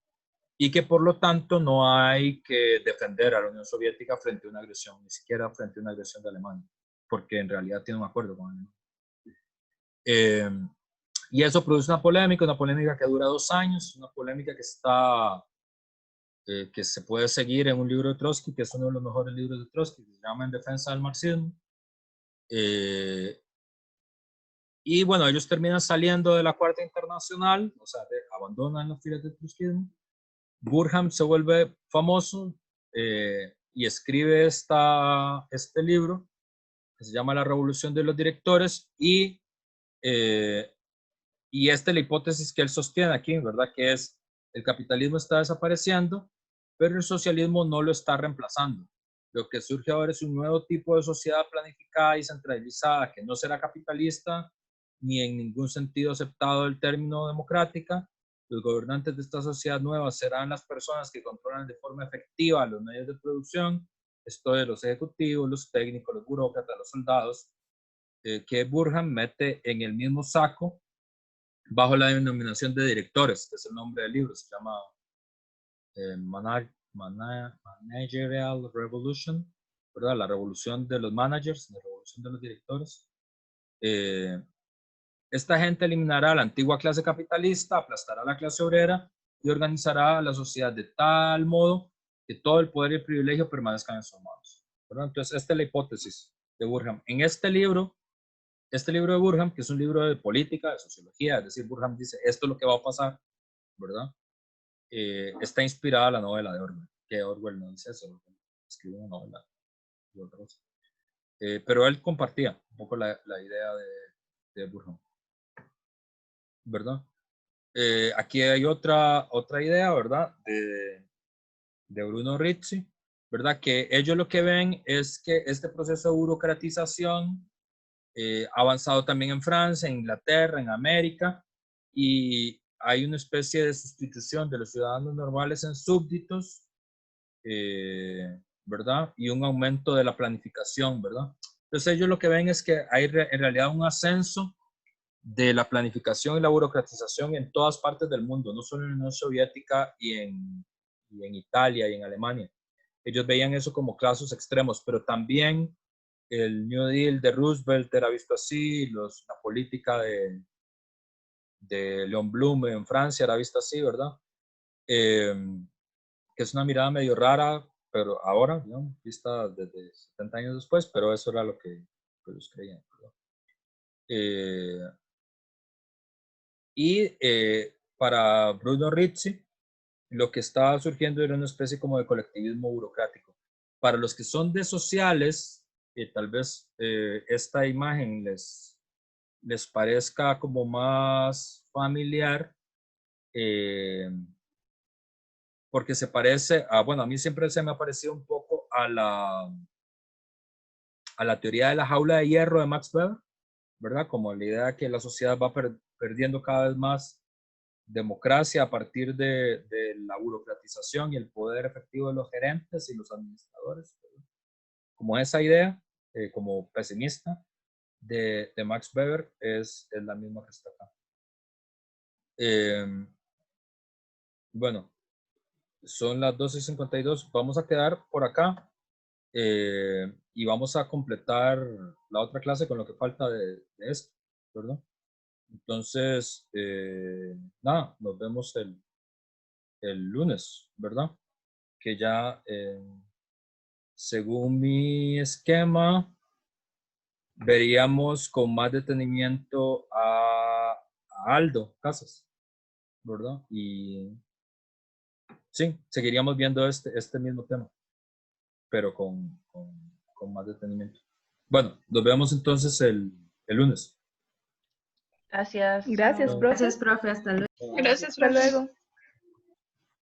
Speaker 1: Y que por lo tanto no hay que defender a la Unión Soviética frente a una agresión, ni siquiera frente a una agresión de Alemania, porque en realidad tiene un acuerdo con Alemania. Y eso produce una polémica que dura 2 años, una polémica que se puede seguir en un libro de Trotsky, que es uno de los mejores libros de Trotsky, que se llama En defensa del marxismo. Y bueno, ellos terminan saliendo de la Cuarta Internacional, o sea, abandonan las filas del trotskismo. Burham se vuelve famoso y escribe este libro que se llama La Revolución de los Directores y esta es la hipótesis que él sostiene aquí, ¿verdad? Que es el capitalismo está desapareciendo, pero el socialismo no lo está reemplazando. Lo que surge ahora es un nuevo tipo de sociedad planificada y centralizada que no será capitalista ni en ningún sentido aceptado el término democrática. Los gobernantes de esta sociedad nueva serán las personas que controlan de forma efectiva los medios de producción, esto de los ejecutivos, los técnicos, los burócratas, los soldados, que Burham mete en el mismo saco bajo la denominación de directores, que es el nombre del libro, se llama Managerial Revolution, ¿verdad? La revolución de los managers, la revolución de los directores. Esta gente eliminará a la antigua clase capitalista, aplastará a la clase obrera y organizará a la sociedad de tal modo que todo el poder y el privilegio permanezcan en sus manos, ¿verdad? Entonces, esta es la hipótesis de Burham. En este libro de Burham, que es un libro de política, de sociología, es decir, Burham dice, esto es lo que va a pasar, ¿verdad? Está inspirada la novela de Orwell, que Orwell no dice eso, Orwell escribe una novela de otra cosa. Pero él compartía un poco la idea de Burham, ¿verdad? Aquí hay otra idea, ¿verdad? De Bruno Ricci, ¿verdad? Que ellos lo que ven es que este proceso de burocratización ha avanzado también en Francia, en Inglaterra, en América, y hay una especie de sustitución de los ciudadanos normales en súbditos, ¿verdad? Y un aumento de la planificación, ¿verdad? Entonces ellos lo que ven es que hay en realidad un ascenso de la planificación y la burocratización en todas partes del mundo, no solo en la Unión Soviética y en Italia y en Alemania. Ellos veían eso como casos extremos, pero también el New Deal de Roosevelt era visto así, la política de Leon Blum en Francia era vista así, ¿verdad? Que es una mirada medio rara, pero ahora, ¿no? Vista desde 70 años después, pero eso era lo que ellos creían, ¿verdad? Para Bruno Ricci, lo que estaba surgiendo era una especie como de colectivismo burocrático. Para los que son de sociales, tal vez esta imagen les parezca como más familiar, porque se parece a, bueno, a mí siempre se me ha parecido un poco a la teoría de la jaula de hierro de Max Weber, ¿verdad? Como la idea de que la sociedad va perdiendo cada vez más democracia a partir de la burocratización y el poder efectivo de los gerentes y los administradores, ¿verdad? Como esa idea, como pesimista, de Max Weber es la misma que está acá. Bueno, son las 12:52. Vamos a quedar por acá y vamos a completar la otra clase con lo que falta de esto, ¿verdad? Entonces, nada, nos vemos el lunes, ¿verdad? Que ya, según mi esquema, veríamos con más detenimiento a Aldo Casas, ¿verdad? Y sí, seguiríamos viendo este mismo tema, pero con más detenimiento. Bueno, nos vemos entonces el lunes.
Speaker 5: Gracias.
Speaker 6: Gracias,
Speaker 5: Chao.
Speaker 6: profe.
Speaker 2: Gracias, profe. Hasta luego.
Speaker 5: Gracias,
Speaker 6: Hasta
Speaker 5: profe.
Speaker 6: luego.